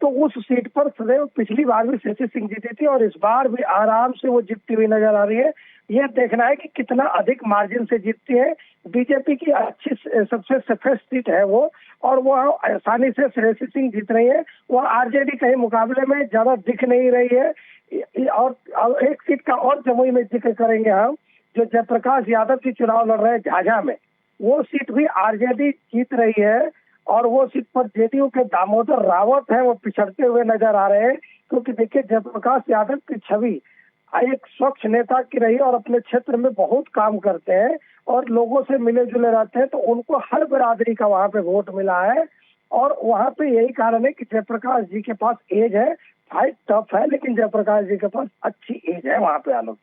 Speaker 3: तो उस सीट पर सदैव पिछली बार भी श्रेयसी सिंह जीती थी और इस बार भी आराम से वो जीतती हुई नजर आ रही है। यह देखना है कि कितना अधिक मार्जिन से जीतती है। बीजेपी की अच्छी सबसे सफेद सीट है वो, और वो आसानी से श्रेयसी सिंह जीत रही है। वो आरजेडी के मुकाबले में ज्यादा दिख नहीं रही है। और एक सीट का और जमुई में जिक्र करेंगे हम, जो जयप्रकाश यादव जी चुनाव लड़ रहे हैं झाझा में, वो सीट भी आरजेडी जीत रही है। और वो सीट पर जेडीयू के दामोदर रावत है, वो पिछड़ते हुए नजर आ रहे हैं। क्योंकि देखिए, जयप्रकाश यादव की छवि एक स्वच्छ नेता की रही और अपने क्षेत्र में बहुत काम करते हैं और लोगों से मिले जुले रहते हैं, तो उनको हर बिरादरी का वहां पे वोट मिला है। और वहां पे यही कारण है कि जयप्रकाश जी के पास एज है, फाइट टफ है, लेकिन जयप्रकाश जी के पास अच्छी एज है वहां पे। आलोक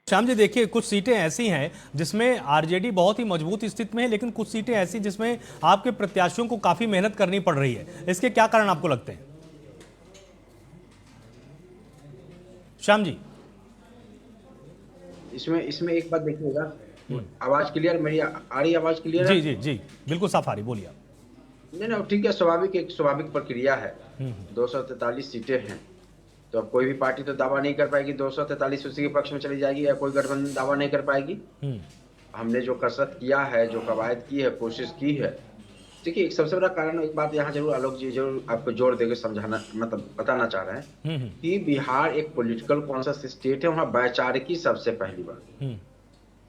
Speaker 2: श्याम जी, देखिए, कुछ सीटें ऐसी हैं जिसमें आरजेडी बहुत ही मजबूत स्थिति में है, लेकिन कुछ सीटें ऐसी जिसमें आपके प्रत्याशियों को काफी मेहनत करनी पड़ रही है। इसके क्या कारण आपको लगते हैं श्याम जी?
Speaker 4: इसमें एक बात देखिएगा, आवाज क्लियर मेरी आ रही? आवाज क्लियर है?
Speaker 2: जी, बिल्कुल साफ आ रही, बोलिए।
Speaker 4: नहीं, ठीक है, स्वाभाविक प्रक्रिया है। 243 सीटें हैं, तो अब कोई भी पार्टी तो दावा नहीं कर पाएगी 243 उसी के पक्ष में चली जाएगी, या कोई गठबंधन दावा नहीं कर पाएगी। हमने जो कसरत किया है, जो कवायद की है, कोशिश की है। देखिए, एक सबसे बड़ा कारण, एक बात यहाँ जरूर आलोक जी जरूर आपको जोर देकर समझाना, मतलब बताना चाह रहे हैं कि बिहार एक पॉलिटिकल कॉन्शियस स्टेट है, वहाँ वैचारिकी सबसे पहली बात।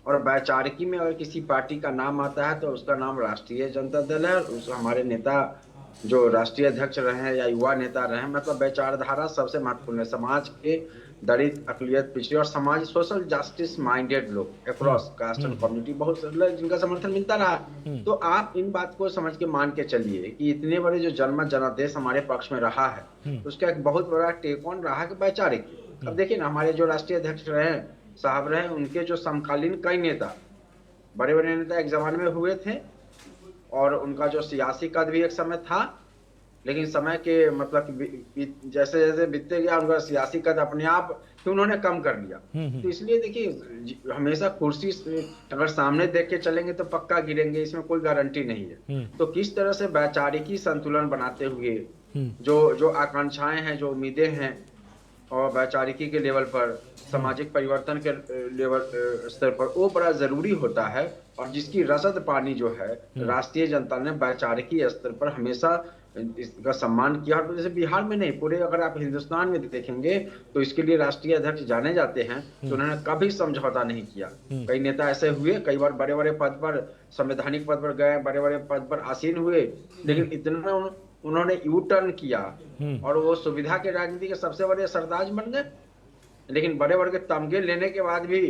Speaker 4: और वैचारिकी में अगर किसी पार्टी का नाम आता है तो उसका नाम राष्ट्रीय जनता दल है। उस हमारे नेता जो राष्ट्रीय अध्यक्ष रहे हैं या युवा नेता रहे हैं, मतलब विचारधारा सबसे महत्वपूर्ण है। समाज के दलित, अकलियत, पिछड़े और समाज सोशल जस्टिस माइंडेड लोग अक्रॉस कास्ट एंड कम्युनिटी बहुत सारे जिनका समर्थन मिलता रहा। तो आप इन बात को समझ के मान के चलिए कि इतने बड़े जो जनमत जनादेश हमारे पक्ष में रहा है, उसका एक बहुत बड़ा टेक ऑन रहा है वैचारिक। अब देखिए ना, हमारे जो राष्ट्रीय अध्यक्ष रहे साहब रहे, उनके जो समकालीन कई नेता, बड़े बड़े नेता एक जमाने में हुए थे और उनका जो सियासी कद भी एक समय था, लेकिन समय के मतलब जैसे जैसे बीतते गया उनका सियासी कद अपने आप ही उन्होंने कम कर लिया। तो इसलिए देखिए, हमेशा कुर्सी अगर सामने देख के चलेंगे तो पक्का गिरेंगे, इसमें कोई गारंटी नहीं है। तो किस तरह से वैचारिकी संतुलन बनाते हुए जो आकांक्षाएं हैं, जो उम्मीदें हैं, और वैचारिकी के लेवल पर, सामाजिक परिवर्तन के लेवल स्तर पर वो बड़ा जरूरी होता है। और जिसकी रसद पानी जो है राष्ट्रीय जनता ने वैचारिकी स्तर पर हमेशा इसका सम्मान किया। और जैसे बिहार में नहीं, पूरे अगर आप हिंदुस्तान में देखेंगे तो इसके लिए राष्ट्रीय अध्यक्ष जाने जाते हैं, तो उन्होंने कभी समझौता नहीं किया। कई नेता ऐसे हुए, कई बार बड़े बड़े पद पर, संवैधानिक पद पर गए, बड़े बड़े पद पर आसीन हुए, लेकिन इतना उन्होंने यू टर्न किया और वो सुविधा के राजनीति के सबसे बड़े सरताज बन गए। लेकिन बड़े बड़े तमगे लेने के बाद भी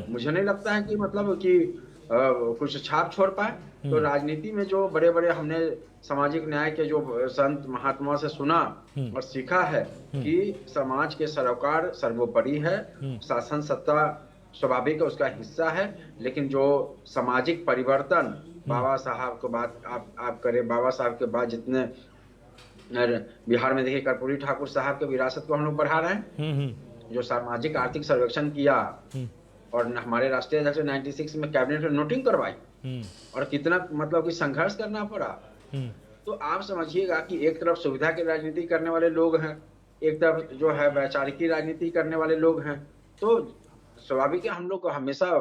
Speaker 4: मुझे नहीं लगता है कि मतलब कि कुछ छाप छोड़ पाए। तो राजनीति में जो बड़े बड़े हमने सामाजिक न्याय के जो संत महात्मा से सुना और सीखा है कि समाज के सरोकार सर्वोपरि है, शासन सत्ता स्वाभाविक है, उसका हिस्सा है, लेकिन जो सामाजिक परिवर्तन बाबा साहब को बात आप करें, बाबा साहब के बाद जितने बिहार में देखिए कर्पूरी ठाकुर साहब के विरासत को हम लोग बढ़ा रहे हैं, जो सामाजिक आर्थिक सर्वेक्षण किया और हमारे राष्ट्रीय अध्यक्ष 96 में कैबिनेट में नोटिंग करवाई और कितना मतलब कि संघर्ष करना पड़ा। तो आप समझिएगा कि एक तरफ सुविधा की राजनीति करने वाले लोग हैं, एक तरफ जो है वैचारिकी राजनीति करने वाले लोग हैं। तो स्वाभाविक है हम लोग हमेशा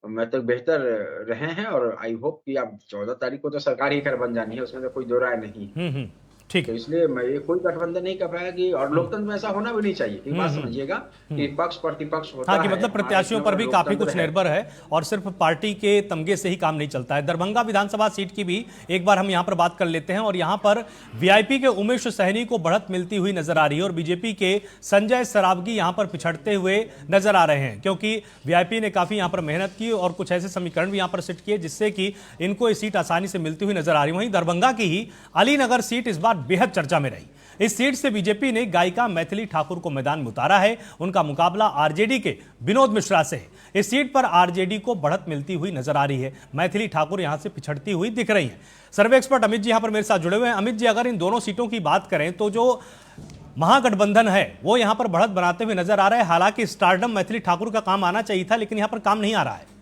Speaker 4: मतलब बेहतर रहे हैं और आई होप कि अब 14 तारीख को तो सरकार ही खैर बन जानी है, उसमें तो कोई दो राय नहीं।
Speaker 2: ठीक
Speaker 4: तो इसलिए मैं ये कोई गठबंधन नहीं कर पाया कि, और लोकतंत्र में ऐसा होना भी नहीं चाहिए। एक बात समझिएगा कि पक्ष प्रतिपक्ष होता है,
Speaker 2: कि मतलब प्रत्याशियों पर भी काफी कुछ निर्भर है और सिर्फ पार्टी के तमगे से ही काम नहीं चलता है। दरभंगा विधानसभा सीट की भी एक बार हम यहां पर बात कर लेते हैं और यहां पर वीआईपी के उमेश सहनी को बढ़त मिलती हुई नजर आ रही है और बीजेपी के संजय सरावगी यहां पर पिछड़ते हुए नजर आ रहे हैं, क्योंकि वीआईपी ने काफी यहां पर मेहनत की और कुछ ऐसे समीकरण भी यहां पर सेट किए जिससे कि इनको ये सीट आसानी से मिलती हुई नजर आ रही है। वहीं दरभंगा की ही अलीनगर सीट इस बार बेहद चर्चा में रही। इस सीट से बीजेपी ने गायिका मैथिली ठाकुर को मैदान में उतारा है। उनका मुकाबला आरजेडी के विनोद मिश्रा से है। इस सीट पर आरजेडी को बढ़त मिलती हुई नजर आ रही है। मैथिली ठाकुर यहां से पिछड़ती हुई दिख रही है। सर्वे एक्सपर्ट अमित जी यहां पर मेरे साथ जुड़े हुए हैं। अमित जी, अगर इन दोनों सीटों की बात करें तो जो महागठबंधन है वो यहां पर बढ़त बनाते हुए नजर आ रहा है। हालांकि स्टारडम मैथिली ठाकुर का काम आना चाहिए था, लेकिन यहां पर काम नहीं आ रहा है।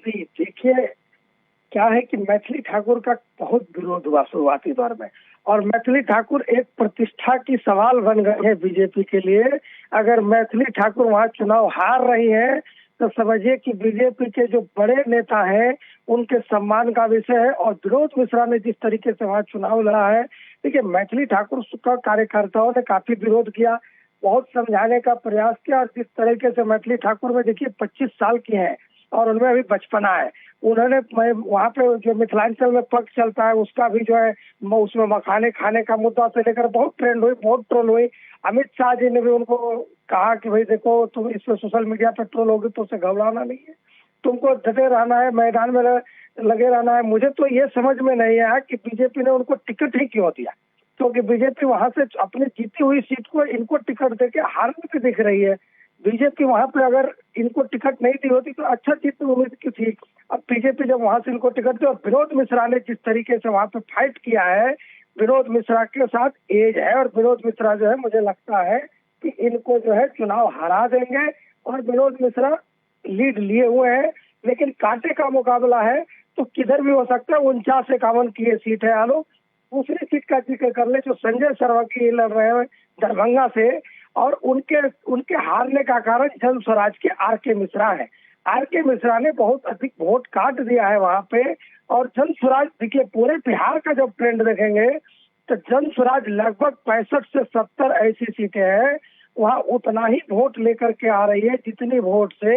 Speaker 3: देखिए क्या है कि मैथिली ठाकुर का बहुत विरोध हुआ शुरुआती दौर में, और मैथिली ठाकुर एक प्रतिष्ठा की सवाल बन गई है बीजेपी के लिए। अगर मैथिली ठाकुर वहां चुनाव हार रही है तो समझिए कि बीजेपी के जो बड़े नेता हैं उनके सम्मान का विषय है। और विनोद मिश्रा ने जिस तरीके से वहां चुनाव लड़ा है, देखिए मैथिली ठाकुर का कार्यकर्ताओं ने काफी विरोध किया, बहुत समझाने का प्रयास किया। और जिस तरीके से मैथिली ठाकुर में देखिए 25 साल की है और उनमें अभी बचपना है, उन्होंने वहाँ पे जो मिथिलांचल में पग चलता है उसका भी जो है उसमें मखाने खाने का मुद्दा से लेकर बहुत ट्रेंड हुई, बहुत ट्रोल हुई। अमित शाह जी ने भी उनको कहा कि भाई देखो तुम इस पे सोशल मीडिया पे ट्रोल होगी तो उसे घबराना नहीं है, तुमको डटे रहना है, मैदान में लगे रहना है। मुझे तो ये समझ में नहीं आया कि बीजेपी ने उनको टिकट ही क्यों दिया, क्योंकि बीजेपी वहां से अपनी जीती हुई सीट को इनको टिकट देके हारने की दिख रही है। बीजेपी वहां पे अगर इनको टिकट नहीं दी होती तो अच्छा जीतने उम्मीद की थी। अब बीजेपी जब वहां से इनको टिकट दी और विनोद मिश्रा ने जिस तरीके से वहां पे फाइट किया है, विनोद मिश्रा के साथ एज है और विनोद मिश्रा जो है मुझे लगता है कि इनको जो है चुनाव हरा देंगे। और विनोद मिश्रा लीड लिए हुए हैं, लेकिन कांटे का मुकाबला है तो किधर भी हो सकता है। 49-51 की ये सीट है। आलो दूसरी सीट का जिक्र कर ले जो संजय सरावगी लड़ रहे हैं दरभंगा से, और उनके हारने का कारण जन स्वराज के आर.के. मिश्रा है। आर.के. मिश्रा ने बहुत अधिक वोट काट दिया है वहां पे। और जन स्वराज देखिए पूरे बिहार का जब ट्रेंड देखेंगे तो जन स्वराज लगभग 65 से 70 ऐसी सीटें हैं, वहाँ उतना ही वोट लेकर के आ रही है जितनी वोट से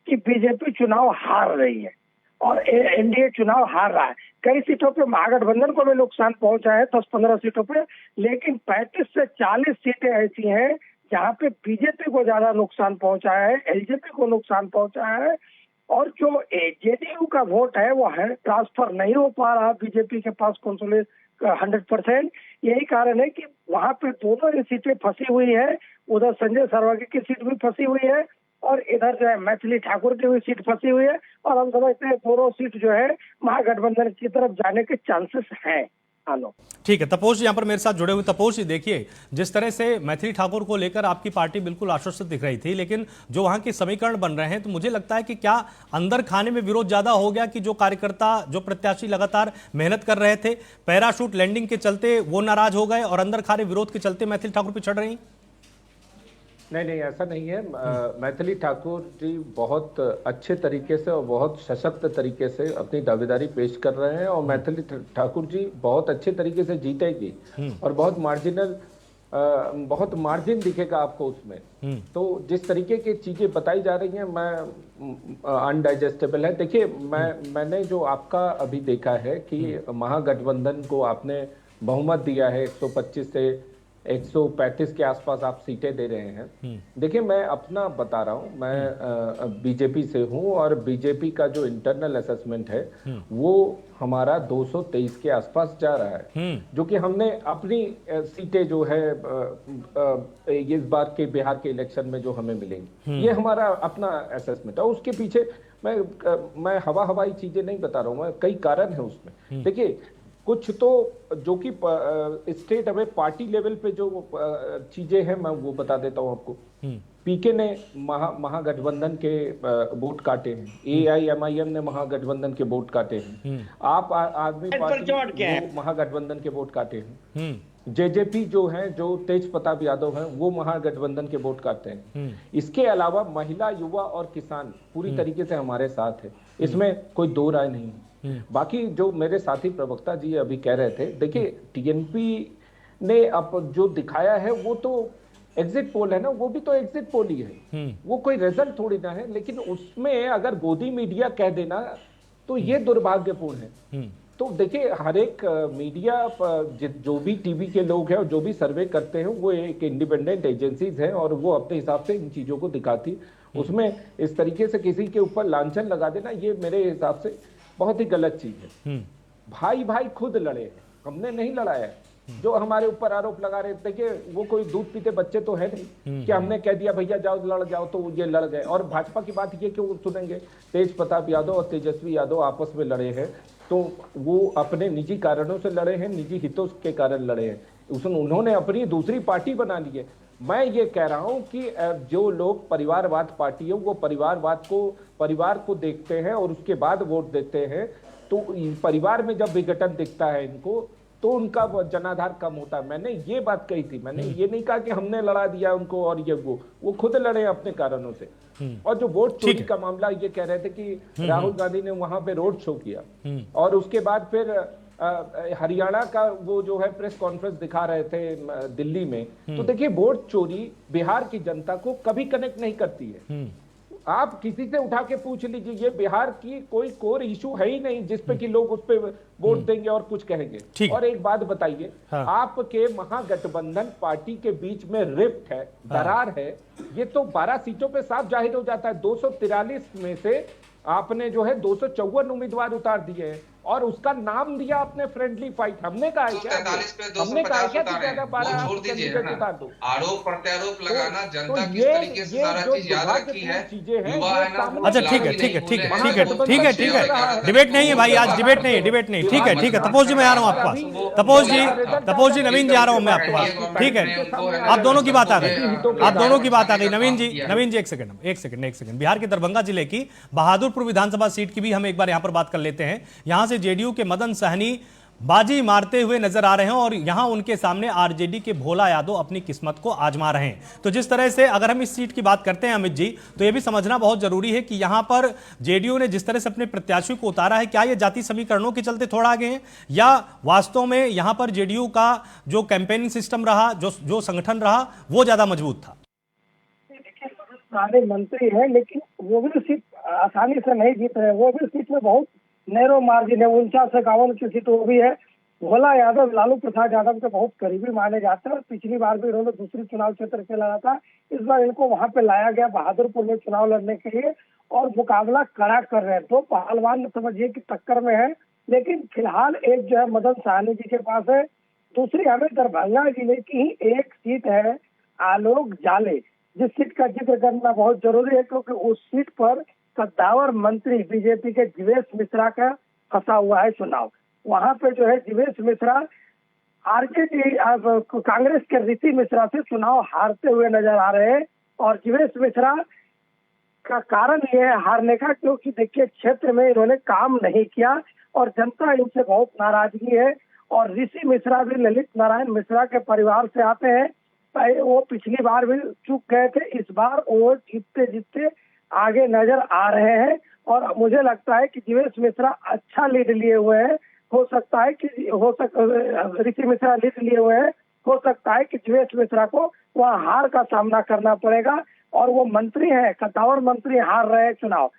Speaker 3: कि बीजेपी चुनाव हार रही है और एनडीए चुनाव हार रहा है। कई सीटों पे महागठबंधन को भी नुकसान पहुंचा है, 10-15 सीटों पे, लेकिन 35 से 40 सीटें ऐसी हैं जहां पे बीजेपी को ज्यादा नुकसान पहुंचा है, एलजेपी को नुकसान पहुंचा है। और जो जेडीयू का वोट है वो है ट्रांसफर नहीं हो पा रहा बीजेपी के पास कंसोलिडेट 100%। यही कारण है कि वहां पे दोनों ही सीटें फंसी हुई है। उधर संजय सरवगी की सीट भी फंसी हुई है और इधर जो है मैथिली ठाकुर की भी सीट फंसी हुई है। और हम समझते हैं दोनों सीट जो है महागठबंधन की तरफ जाने के चांसेस हैं।
Speaker 2: ठीक है, तपोष जी यहाँ पर मेरे साथ जुड़े हुए। तपोष जी देखिए, जिस तरह से मैथिली ठाकुर को लेकर आपकी पार्टी बिल्कुल आश्वस्त दिख रही थी, लेकिन जो वहां के समीकरण बन रहे हैं, तो मुझे लगता है कि क्या अंदर खाने में विरोध ज्यादा हो गया कि जो कार्यकर्ता, जो प्रत्याशी लगातार मेहनत कर रहे थे, पैराशूट लैंडिंग के चलते वो नाराज हो गए और अंदर खाने विरोध के चलते मैथिली ठाकुर पिछड़ रही?
Speaker 5: नहीं, ऐसा नहीं है। मैथिली ठाकुर जी बहुत अच्छे तरीके से और बहुत सशक्त तरीके से अपनी दावेदारी पेश कर रहे हैं और मैथिली ठाकुर जी बहुत अच्छे तरीके से जीतेगी और बहुत मार्जिन दिखेगा आपको उसमें। तो जिस तरीके की चीजें बताई जा रही हैं, मैं अनडाइजेस्टेबल है। देखिए, मैंने जो आपका अभी देखा है कि महागठबंधन को आपने बहुमत दिया है, 125 से 135 के आसपास आप सीटें दे रहे हैं। देखिए, मैं अपना बता रहा हूं, मैं बीजेपी से हूं और बीजेपी का जो इंटरनल असेसमेंट है वो हमारा 223 के आसपास जा रहा है, जो कि हमने अपनी सीटें जो है इस बार के बिहार के इलेक्शन में जो हमें मिलेंगी, ये हमारा अपना असेसमेंट है। उसके पीछे मैं हवाई चीजें नहीं बता रहा हूं, मैं कई कारण है उसमें। देखिए, कुछ तो जो कि स्टेट हमें पार्टी लेवल पे जो चीजें हैं, मैं वो बता देता हूं आपको। पीके ने महागठबंधन के वोट काटे हैं, AIMIM ने महागठबंधन के वोट काटे हैं, आप आदमी पार्टी महागठबंधन के वोट काटे हैं, जेजेपी जो है, जो तेज प्रताप यादव हैं, वो महागठबंधन के वोट काटते हैं। इसके अलावा महिला, युवा और किसान पूरी तरीके से हमारे साथ है, इसमें कोई दो राय नहीं है। बाकी जो मेरे साथी प्रवक्ता जी अभी कह रहे थे, देखिए टीएनपी ने अब जो दिखाया है वो तो एग्जिट पोल है ना, वो भी तो एग्जिट पोल ही है, वो कोई रिजल्ट थोड़ी ना है। लेकिन उसमें अगर गोदी मीडिया कह देना तो ये दुर्भाग्यपूर्ण है। तो देखिए, हर एक मीडिया जो भी टीवी के लोग हैं और जो भी सर्वे करते हैं, वो एक इंडिपेंडेंट एजेंसीज है और वो अपने हिसाब से इन चीजों को दिखाती। उसमें इस तरीके से किसी के ऊपर लांछन लगा देना, ये मेरे हिसाब से बहुत ही गलत चीज है। भाई खुद लड़े हैं, हमने नहीं लड़ाया है। जो हमारे ऊपर आरोप लगा रहे, देखिए वो कोई दूध पीते बच्चे तो है नहीं कि हमने कह दिया भैया जाओ लड़ जाओ तो ये लड़ गए। और भाजपा की बात ये क्यों सुनेंगे, तेज प्रताप यादव और तेजस्वी यादव आपस में लड़े हैं तो वो अपने निजी कारणों से लड़े हैं, निजी हितों के कारण लड़े हैं। उन्होंने अपनी दूसरी पार्टी बना ली है। मैं ये कह रहा हूं कि जो लोग परिवारवाद पार्टी है, वो परिवार को देखते हैं और उसके बाद वोट देते हैं, तो परिवार में जब विघटन दिखता है इनको, तो उनका जनाधार कम होता है। मैंने ये बात कही थी, मैंने ये नहीं कहा कि हमने लड़ा दिया उनको और ये वो खुद लड़े अपने कारणों से। और जो वोट चोरी का मामला, ये कह रहे थे कि राहुल गांधी ने वहां पे रोड शो किया और उसके बाद फिर हरियाणा का वो जो है प्रेस कॉन्फ्रेंस दिखा रहे थे दिल्ली में। तो देखिए, वोट चोरी बिहार की जनता को कभी कनेक्ट नहीं करती है। आप किसी से उठा के पूछ लीजिए, ये बिहार की कोई कोर इशू है ही नहीं जिसपे कि लोग उस पे वोट देंगे और कुछ कहेंगे। और एक बात बताइए, आपके महागठबंधन पार्टी के बीच में रिफ्ट है, दरार है, ये तो 12 सीटों पे साफ जाहिर हो जाता है। 243 में से आपने जो है 254 उम्मीदवार उतार दिए हैं और उसका नाम दिया आपने फ्रेंडली फाइट। हमने कहा है क्या, हमने कहा क्या कि ज्यादा 12 कैंडिडेट उतार दो।
Speaker 8: आरोप प्रत्यारोप लगाना, जनता किस तरीके से सारा चीज याद रखी है, युवा है ना।
Speaker 2: अच्छा, ठीक है, डिबेट नहीं है भाई, आज डिबेट नहीं। ठीक है, तपोष जी मैं आ रहा हूँ आपके पास। तपोष जी, नवीन जी आ रहा हूँ मैं आपके पास। ठीक है, आप दोनों की बात आ गई। नवीन जी एक सेकंड। बिहार के दरभंगा जिले की बहादुरपुर विधानसभा सीट की भी हम एक बार यहाँ पर बात कर लेते हैं। यहाँ से जेडीयू के मदन सहनी बाजी मारते हुए नजर आ रहे हैं और यहां उनके सामने आरजेडी के भोला यादव अपनी किस्मत को आजमा रहे हैं। तो जिस तरह से अगर हम इस सीट की बात करते हैं अमित जी, तो यह भी समझना बहुत जरूरी है कि यहां पर जेडीयू ने जिस तरह से अपने प्रत्याशी को उतारा है, क्या यह जाति समीकरणों के चलते थोड़ा आगे हैं या वास्तव में यहां पर जेडीयू का जो कैंपेनिंग सिस्टम रहा, जो संगठन रहा, वो ज्यादा मजबूत था?
Speaker 3: पुराने मंत्री हैं, लेकिन वो भी सीट आसानी से नहीं जीत रहे। वो भी सीट में बहुत नैरो मार्जिन है, 49-51 की सीट वो भी है। भोला यादव लालू प्रसाद यादव के बहुत करीबी माने जाते हैं और पिछली बार भी इन्होंने दूसरी चुनाव क्षेत्र से लड़ा था। इस बार इनको वहां पे लाया गया बहादुरपुर में चुनाव लड़ने के लिए और मुकाबला कड़ा कर रहे हैं। तो पहलवान समझिए कि टक्कर में है, लेकिन फिलहाल एक जो है मदन साहनी जी के पास है, दूसरी हमें दरभंगा जिले की ही एक सीट है आलोक जाले, जिस सीट का जिक्र करना बहुत जरूरी है क्योंकि उस सीट पर कद्दावर मंत्री बीजेपी के जीवेश मिश्रा का फंसा हुआ है चुनाव। वहां पे जो है जीवेश मिश्रा आरजेडी कांग्रेस के ऋषि मिश्रा से चुनाव हारते हुए नजर आ रहे हैं और जीवेश मिश्रा का कारण यह है हारने का क्योंकि देखिए क्षेत्र में इन्होंने काम नहीं किया और जनता इनसे बहुत नाराजगी है। और ऋषि मिश्रा भी ललित नारायण मिश्रा के परिवार से आते हैं, वो पिछली बार भी चूक गए थे, इस बार वो जीतते जीतते आगे नजर आ रहे हैं और मुझे लगता है कि जीवेश मिश्रा अच्छा लीड लिए हुए हैं। हो सकता है कि ऋषि मिश्रा लीड लिए हुए हैं, हो सकता है कि जीवेश मिश्रा को वह हार का सामना करना पड़ेगा और वो मंत्री हैं, कद्दावर मंत्री हार रहे हैं चुनाव।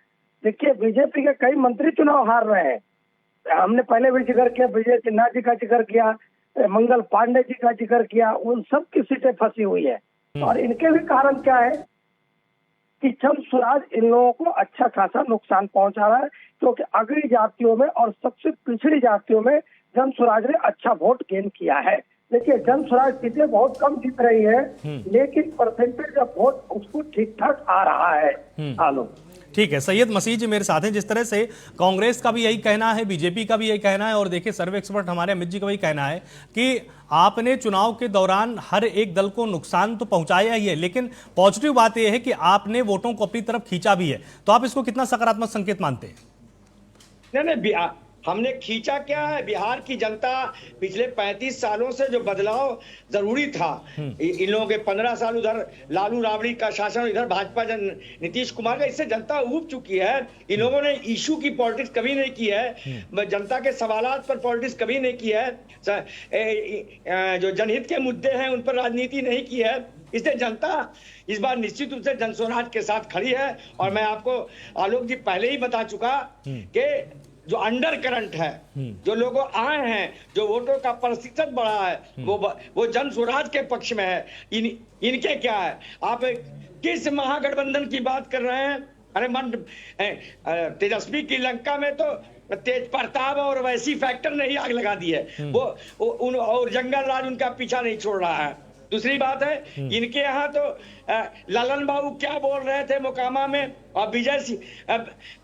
Speaker 3: देखिए बीजेपी के कई मंत्री चुनाव हार रहे हैं, हमने पहले भी जिक्र किया, विजय सिन्हा जी का जिक्र किया, मंगल पांडे जी का जिक्र किया, उन सब की सीटें फंसी हुई है। और इनके भी कारण क्या है कि जन स्वराज इन लोगों को अच्छा खासा नुकसान पहुंचा रहा है क्योंकि अग्रणी जातियों में और सबसे पिछड़ी जातियों में जन स्वराज ने अच्छा वोट गेन किया है। देखिए जन स्वराज सीटें बहुत कम जीत रही है, लेकिन परसेंटेज ऑफ वोट उसको ठीक ठाक आ रहा है। आलोक
Speaker 2: ठीक है, सैयद मसीह जी मेरे साथ हैं। जिस तरह से कांग्रेस का भी यही कहना है, बीजेपी का भी यही कहना है और देखिए सर्वे एक्सपर्ट हमारे अमित जी का भी कहना है कि आपने चुनाव के दौरान हर एक दल को नुकसान तो पहुंचाया ही है, लेकिन पॉजिटिव बात यह है कि आपने वोटों को अपनी तरफ खींचा भी है। तो आप इसको कितना सकारात्मक संकेत मानते हैं?
Speaker 7: नहीं, हमने खींचा क्या है, बिहार की जनता पिछले 35 सालों से जो बदलाव जरूरी था, इन लोगों के 15 साल उधर लालू राबड़ी का शासन, इधर भाजपा नीतीश कुमार का, इससे जनता ऊब चुकी है। इन लोगों ने इशू की पॉलिटिक्स कभी नहीं की है, जनता के सवालात पर पॉलिटिक्स कभी नहीं की है, जो जनहित के मुद्दे हैं उन पर राजनीति नहीं की है। इसलिए जनता इस बार निश्चित रूप से जन स्वराज के साथ खड़ी है। और मैं आपको आलोक जी पहले ही बता चुका कि जो अंडर करंट है, जो लोग आए हैं, जो वोटों का प्रतिशत बढ़ा है, वो जन स्वराज के पक्ष में है। इनके क्या है, आप किस महागठबंधन की बात कर रहे हैं? अरे तेजस्वी की लंका में तो तेज प्रताप और वैसी फैक्टर ने ही आग लगा दी है, और जंगल राज उनका पीछा नहीं छोड़ रहा है। दूसरी बात है, इनके यहाँ तो ललन बाबू क्या बोल रहे थे मोकामा में, और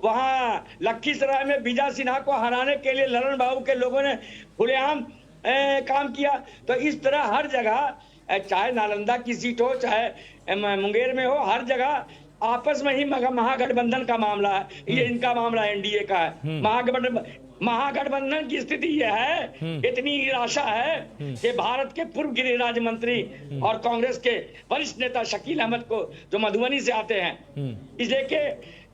Speaker 7: वहां लखीसराय में विजय सिन्हा को हराने के लिए ललन बाबू के लोगों ने खुलेआम काम किया। तो इस तरह हर जगह, चाहे नालंदा की सीट हो, चाहे मुंगेर में हो, हर जगह आपस में ही महागठबंधन का मामला है। ये इनका मामला एनडीए का है। महागठबंधन की स्थिति यह है, इतनी निराशा है कि भारत के पूर्व गृह राज्य मंत्री और कांग्रेस के वरिष्ठ नेता शकील अहमद को, जो मधुबनी से आते हैं, इसलिए कि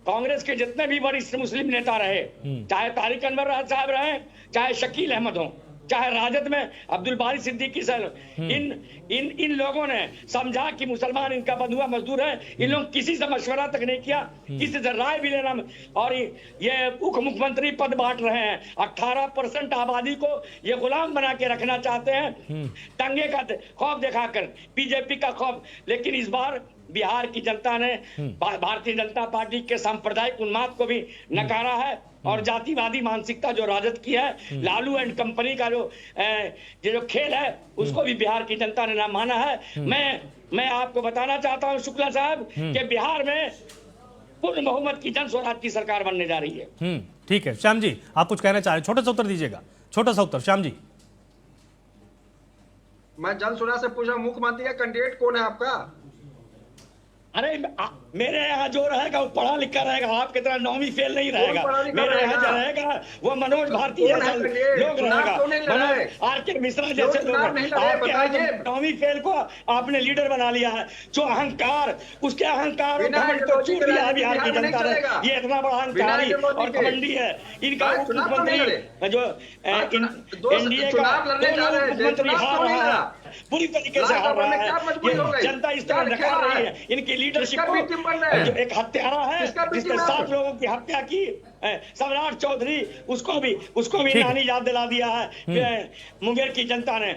Speaker 7: कांग्रेस के जितने भी वरिष्ठ मुस्लिम नेता रहे, चाहे तारिक अनवर साहब रहे, चाहे शकील अहमद हो, चाहे राजद में अब्दुल बारी सिद्दीकी साहब, इन लोगों ने समझा कि मुसलमान इनका बंधुआ मजदूर है। इन लोग किसी से मशवरा तक नहीं किया, किसी से राय भी लेना, और ये उप मुख्यमंत्री पद बांट रहे हैं। 18% आबादी को ये गुलाम बना के रखना चाहते हैं, दंगे का खौफ दिखाकर, बीजेपी का खौफ। लेकिन इस बार बिहार की जनता ने भारतीय जनता पार्टी के सांप्रदायिक उन्माद को भी नकारा है और जातिवादी मानसिकता जो राजद की है, लालू एंड कंपनी का जो खेल है, उसको भी बिहार की जनता ने ना माना है। मैं आपको बताना चाहता हूं शुक्ला साहब कि बिहार में पूर्ण बहुमत की जन स्वराज की सरकार बनने जा रही है।
Speaker 2: ठीक है, श्याम जी आप कुछ कहना चाह रहे हैं, छोटा सा उत्तर दीजिएगा, छोटा सा उत्तर। श्याम जी,
Speaker 4: मैं जन स्वराज से पूछा मुख्यमंत्री का कैंडिडेट कौन है आपका?
Speaker 7: अरे मेरे यहाँ जो रहेगा वो पढ़ा लिखा रहेगा, आपकी तरह नौवीं फेल नहीं रहेगा। मेरे यहाँ जो रहेगा वो मनोज भारती जैसा लोग रहेगा, आर के मिश्रा जैसे लोग। आपके यहाँ नौवीं फेल को आपने लीडर बना लिया है। जो अहंकार, उसके अहंकार और घमंड को चूक दिया है बिहार की जनता ने। ये इतना बड़ा अहंकारी और घमंडी है। इनका उप मुख्यमंत्री जो एनडीए का मुख्यमंत्री हार रहा है, पूरी तरीके से हार रहा है। ये जनता इस तरह नकार रही है इनकी लीडरशिप को। जो एक हत्यारा है जिसने 7 लोगों की हत्या की, सम्राट चौधरी, उसको भी नानी याद दिला दिया है मुंगेर की जनता ने।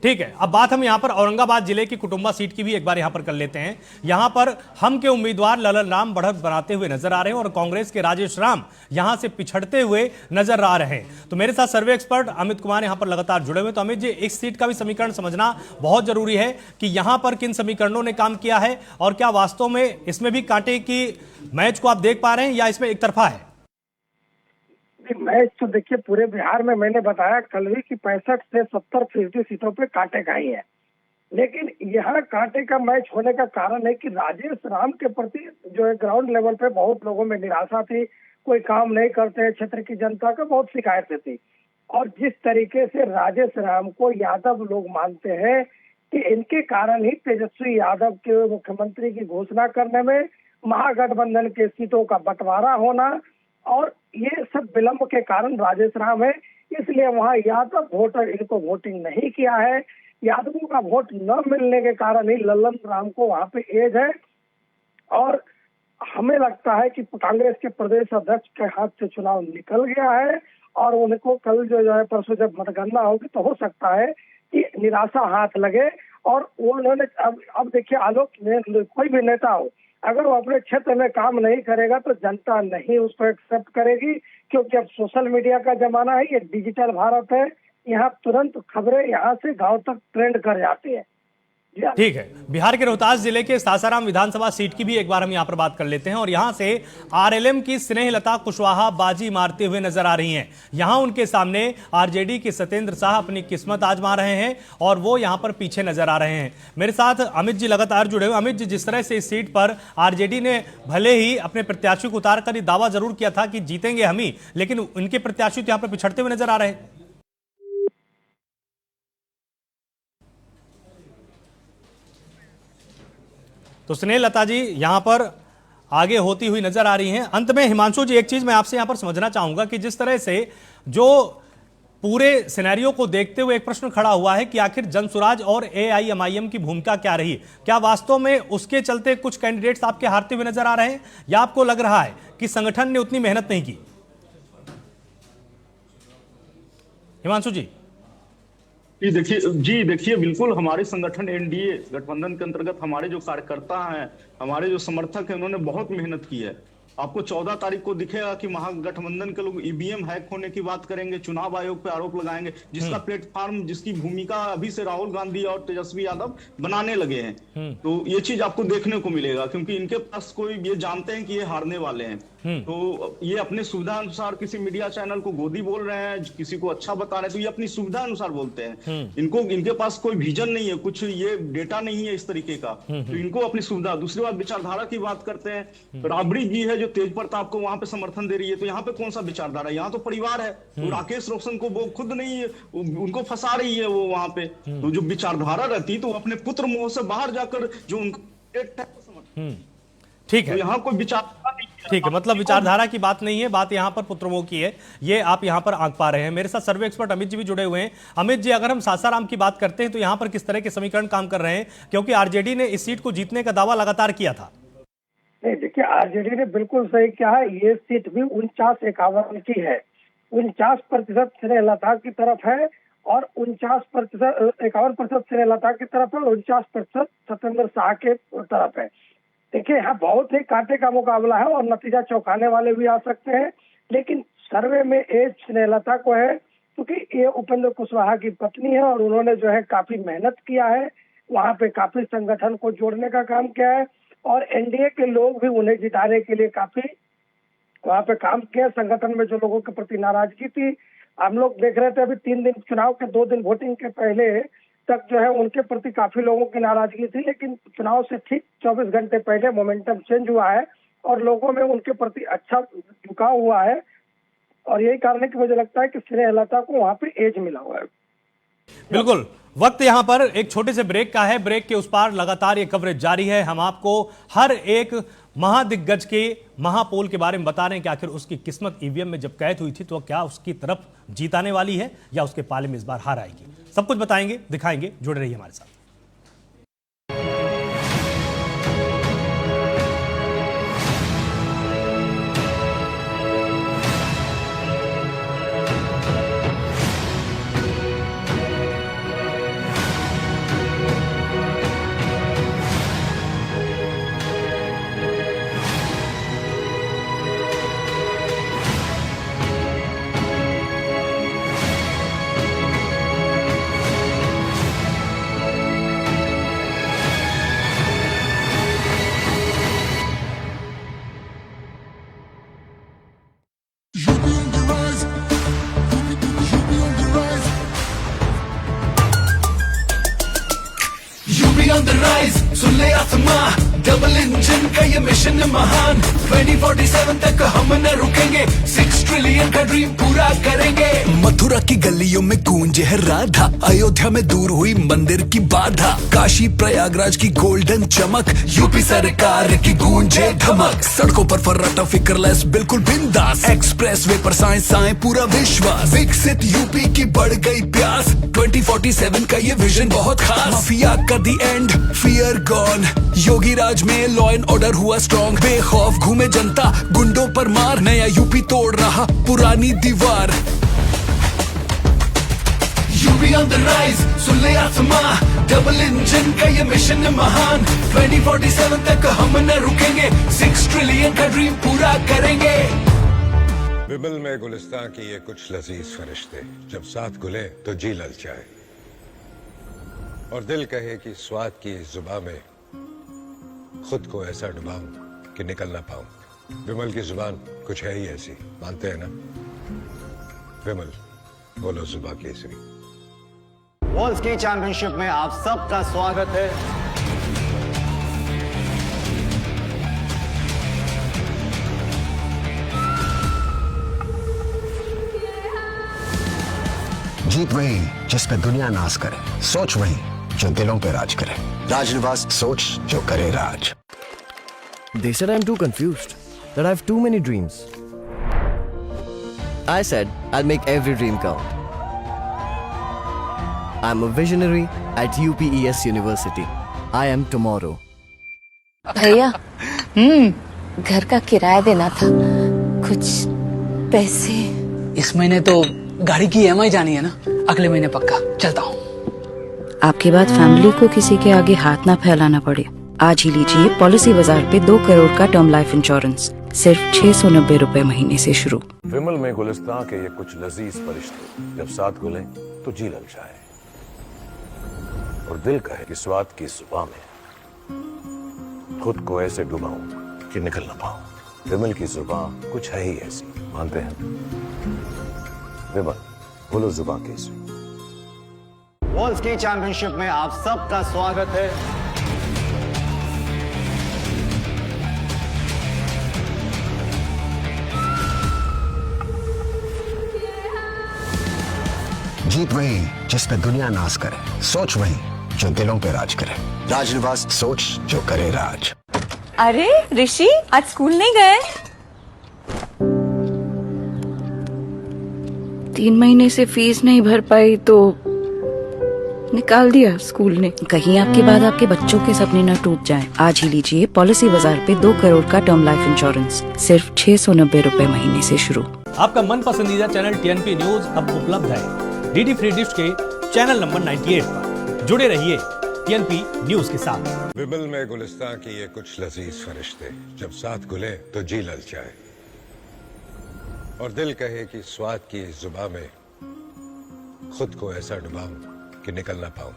Speaker 2: ठीक है। अब बात हम यहां पर औरंगाबाद जिले की कुटुंबा सीट की भी एक बार यहां पर कर लेते हैं। यहां पर हम के उम्मीदवार ललन राम बढ़त बनाते हुए नजर आ रहे हैं और कांग्रेस के राजेश राम यहां से पिछड़ते हुए नजर आ रहे हैं। तो मेरे साथ सर्वे एक्सपर्ट अमित कुमार यहां पर लगातार जुड़े हुए। तो अमित जी, इस सीट का भी समीकरण समझना बहुत जरूरी है कि यहां पर किन समीकरणों ने काम किया है और क्या वास्तव में इसमें भी कांटे की मैच को आप देख पा रहे हैं या इसमें एक तरफा है?
Speaker 3: मैच तो देखिए पूरे बिहार में मैंने बताया कल भी कि 65 से 70% सीटों पे कांटे का ही है, लेकिन यहाँ कांटे का मैच होने का कारण है कि राजेश राम के प्रति जो है ग्राउंड लेवल पे बहुत लोगों में निराशा थी। कोई काम नहीं करते हैं, क्षेत्र की जनता का बहुत शिकायतें थी। और जिस तरीके से राजेश राम को यादव लोग मानते हैं कि इनके कारण ही तेजस्वी यादव के मुख्यमंत्री की घोषणा करने में, महागठबंधन के सीटों का बंटवारा होना और ये सब विलंब के कारण राजेश राम है, इसलिए वहाँ यादव वोटर इनको वोटिंग नहीं किया है। यादवों का वोट न मिलने के कारण ही ललन राम को वहाँ पे एज है। और हमें लगता है कि कांग्रेस के प्रदेश अध्यक्ष के हाथ से चुनाव निकल गया है और उनको कल जो है परसों जब मतगणना होगी तो हो सकता है कि निराशा हाथ लगे। और उन्होंने अब देखिए आलोक, कोई भी नेता हो अगर वो अपने क्षेत्र में काम नहीं करेगा तो जनता नहीं उसको एक्सेप्ट करेगी, क्योंकि अब सोशल मीडिया का जमाना है, ये डिजिटल भारत है, यहाँ तुरंत खबरें यहाँ से गांव तक ट्रेंड कर जाती है।
Speaker 2: ठीक है, बिहार के रोहतास जिले के सासाराम विधानसभा सीट की भी एक बार हम यहां पर बात कर लेते हैं और यहां से आरएलएम की स्नेहलता कुशवाहा बाजी मारते हुए नजर आ रही हैं। यहां उनके सामने आरजेडी के सत्येंद्र शाह अपनी किस्मत आजमा रहे हैं और वो यहां पर पीछे नजर आ रहे हैं। मेरे साथ अमित जी लगातार जुड़े हुए। अमित जी, जिस तरह से इस सीट पर आरजेडी ने भले ही अपने प्रत्याशी को उतार कर दावा जरूर किया था कि जीतेंगे हम ही, लेकिन उनके प्रत्याशी तो यहां पर पिछड़ते हुए नजर आ रहे हैं। तो स्नेहलता जी यहां पर आगे होती हुई नजर आ रही हैं। अंत में हिमांशु जी, एक चीज मैं आपसे यहां पर समझना चाहूंगा कि जिस तरह से जो पूरे सिनेरियो को देखते हुए एक प्रश्न खड़ा हुआ है कि आखिर जनसुराज और एआईएमआईएम की भूमिका क्या रही, क्या वास्तव में उसके चलते कुछ कैंडिडेट्स आपके हारते हुए नजर आ रहे हैं या आपको लग रहा है कि संगठन ने उतनी मेहनत नहीं की? हिमांशु जी।
Speaker 6: जी देखिए बिल्कुल हमारे संगठन एनडीए गठबंधन के अंतर्गत हमारे जो कार्यकर्ता हैं, हमारे जो समर्थक हैं, उन्होंने बहुत मेहनत की है। आपको 14 तारीख को दिखेगा कि महागठबंधन के लोग ईवीएम हैक होने की बात करेंगे, चुनाव आयोग पे आरोप लगाएंगे, जिसका प्लेटफॉर्म, जिसकी भूमिका अभी से राहुल गांधी और तेजस्वी यादव बनाने लगे हैं। तो ये चीज आपको देखने को मिलेगा, क्योंकि इनके पास कोई, ये जानते हैं कि ये हारने वाले हैं, तो ये अपने सुविधा अनुसार किसी मीडिया चैनल को गोदी बोल रहे हैं, किसी को अच्छा बता रहे हैं, तो ये अपनी सुविधा अनुसार बोलते हैं। इनके पास कोई विजन नहीं है, कुछ ये डेटा नहीं है इस तरीके का, तो इनको अपनी सुविधा। दूसरी बात, विचारधारा की बात करते हैं, राबड़ी जी है जो तेज प्रताप को वहां पे समर्थन दे रही है, तो यहाँ पे कौन सा विचारधारा है? यहाँ तो परिवार है, तो राकेश रोशन को वो खुद नहीं है, उनको फंसा रही है वो वहां पे। तो जो विचारधारा रहती तो अपने पुत्र मोह से बाहर जाकर जो उनको
Speaker 2: ठीक है,
Speaker 6: तो यहाँ कोई विचारधारा नहीं है।
Speaker 2: ठीक है, मतलब विचारधारा की बात नहीं है, बात यहाँ पर पुत्रमोह की है, ये आप यहाँ पर आंक पा रहे हैं। मेरे साथ सर्वे एक्सपर्ट अमित जी भी जुड़े हुए हैं। अमित जी, अगर हम सासाराम की बात करते हैं तो यहाँ पर किस तरह के समीकरण काम कर रहे हैं, क्योंकि आरजेडी ने इस सीट को जीतने का दावा लगातार किया था?
Speaker 3: नहीं, देखिए आरजेडी ने बिल्कुल सही कहा है, ये सीट भी 49-51 की है। 49% स्नेहलता की तरफ है और 51% स्नेहलता की तरफ है और 49% सत्येंद्र शाह के तरफ है। देखिए यहाँ बहुत ही कांटे का मुकाबला है और नतीजा चौंकाने वाले भी आ सकते हैं, लेकिन सर्वे में एज स्नेहलता को है, क्योंकि ये उपेंद्र कुशवाहा की पत्नी है और उन्होंने जो है काफी मेहनत किया है, वहाँ पे काफी संगठन को जोड़ने का काम किया है और एनडीए के लोग भी उन्हें जिताने के लिए काफी वहाँ पे काम किया। संगठन में जो लोगों के प्रति नाराजगी थी, हम लोग देख रहे थे अभी 3 दिन चुनाव के 2 दिन वोटिंग के पहले तक जो है उनके प्रति काफी लोगों की नाराजगी थी, लेकिन चुनाव से ठीक 24 घंटे पहले मोमेंटम चेंज हुआ है और लोगों में उनके प्रति अच्छा झुकाव हुआ है और यही कारण है कि मुझे लगता है कि स्नेहलता को वहाँ पे एज मिला हुआ है।
Speaker 2: बिल्कुल, वक्त यहां पर एक छोटे से ब्रेक का है। ब्रेक के उस पार लगातार ये कवरेज जारी है। हम आपको हर एक महादिग्गज के महापोल के बारे में बता रहे हैं कि आखिर उसकी किस्मत ईवीएम में जब कैद हुई थी तो क्या उसकी तरफ जीताने वाली है या उसके पाले में इस बार हार आएगी। सब कुछ बताएंगे, दिखाएंगे, जुड़े रहिए हमारे साथ।
Speaker 9: on the rise, सुन ले आसमां, डबल इंजन का ये मिशन महान। 2047 तक हम न रुकेंगे, 6 ट्रिलियन का ड्रीम पूरा करेंगे। मथुरा की गलियों में गूंजे है राधा, अयोध्या में दूर हुई मंदिर की बाधा, काशी प्रयागराज की गोल्डन चमक, यूपी सरकार की गूंजे धमक। सड़कों पर फर्राटा फिक्रलेस बिल्कुल बिंदास, एक्सप्रेस वे पर साइंस आए पूरा विश्वास। विकसित यूपी की बढ़ गई प्यास, 2047 का ये विजन बहुत खास। माफिया का दी एंड, फियर गॉन, योगी राज में लॉ एंड ऑर्डर हुआ स्ट्रॉन्ग। बेखौफ घूमे जनता, गुंडों पर मार, नया यूपी तोड़ रहा पुरानी दीवार। यूपी ऑन द राइज, सुन ले आसमां, डबल इंजन का ये मिशन महान। 2047 तक हम न रुकेंगे, 6 ट्रिलियन का ड्रीम पूरा करेंगे।
Speaker 10: विमल में गुलिस्तान की ये कुछ लजीज फरिश्ते, जब साथ घुले तो जी ललचाए और दिल कहे कि स्वाद की इस जुबान में खुद को ऐसा डुबाऊं कि निकल ना पाऊं। विमल की जुबान कुछ है ही ऐसी, मानते हैं ना? विमल, बोलो जुबा केसरी।
Speaker 11: वर्ल्ड स्की चैंपियनशिप में आप सबका स्वागत है।
Speaker 12: जीत वही जिस पे दुनिया नाज करे, सोच वही जो दिलों पे राज करे। राजनिवास, सोच जो करे राज।
Speaker 13: They said I'm too confused, that I have too many dreams. I said I'll make every dream come. I'm a visionary at UPES University. I am tomorrow.
Speaker 14: भैया, घर का किराया देना था, कुछ पैसे।
Speaker 15: इस महीने तो गाड़ी की EMI जानी है ना, अगले महीने पक्का। चलता हूँ।
Speaker 14: आपके बाद फैमिली को किसी के आगे हाथ ना फैलाना पड़े। आज ही लीजिए पॉलिसी बाजार पे 2 करोड़ का टर्म लाइफ इंश्योरेंस, सिर्फ 690 रुपए महीने से शुरू।
Speaker 10: विमल में गुलिस्तान के ये कुछ लजीज फरिश्ते, जब साथ घुले तो जी ललचाए और दिल कहे कि स्वाद की जुबान में खुद को ऐसे डुबाऊं कि निकल ना पाऊं। विमल की जुबान कुछ है ही ऐसी, मानते हैं? विमल, बोलो जुबा केसरी।
Speaker 11: वर्ल्ड स्की चैंपियनशिप में आप सबका स्वागत है।
Speaker 12: जीत वही जिस पे दुनिया नाज करे, सोच वही जो दिलों पे राज करे। राजनिवास, सोच जो करे राज।
Speaker 16: अरे ऋषि, आज स्कूल नहीं गए?
Speaker 14: 3 महीने से फीस नहीं भर पाई तो निकाल दिया स्कूल ने। कहीं आपके बाद आपके बच्चों के सपने न टूट जाएं। आज ही लीजिए पॉलिसी बाजार पे 2 करोड़ का टर्म लाइफ इंश्योरेंस, सिर्फ 690 रुपए महीने से शुरू।
Speaker 2: आपका मन पसंदीदा चैनल टीएनपी न्यूज अब उपलब्ध है डीडी फ्री डिश के चैनल नंबर 98 पर। जुड़े रहिए टीएनपी न्यूज के साथ।
Speaker 10: विमल में गुलिस्तान की ये कुछ लजीज फरिश्ते, जब साथ घुले तो जी ललचाए और दिल कहे कि स्वाद की इस जुबान में खुद को ऐसा डुबाऊं कि निकल ना पाऊं।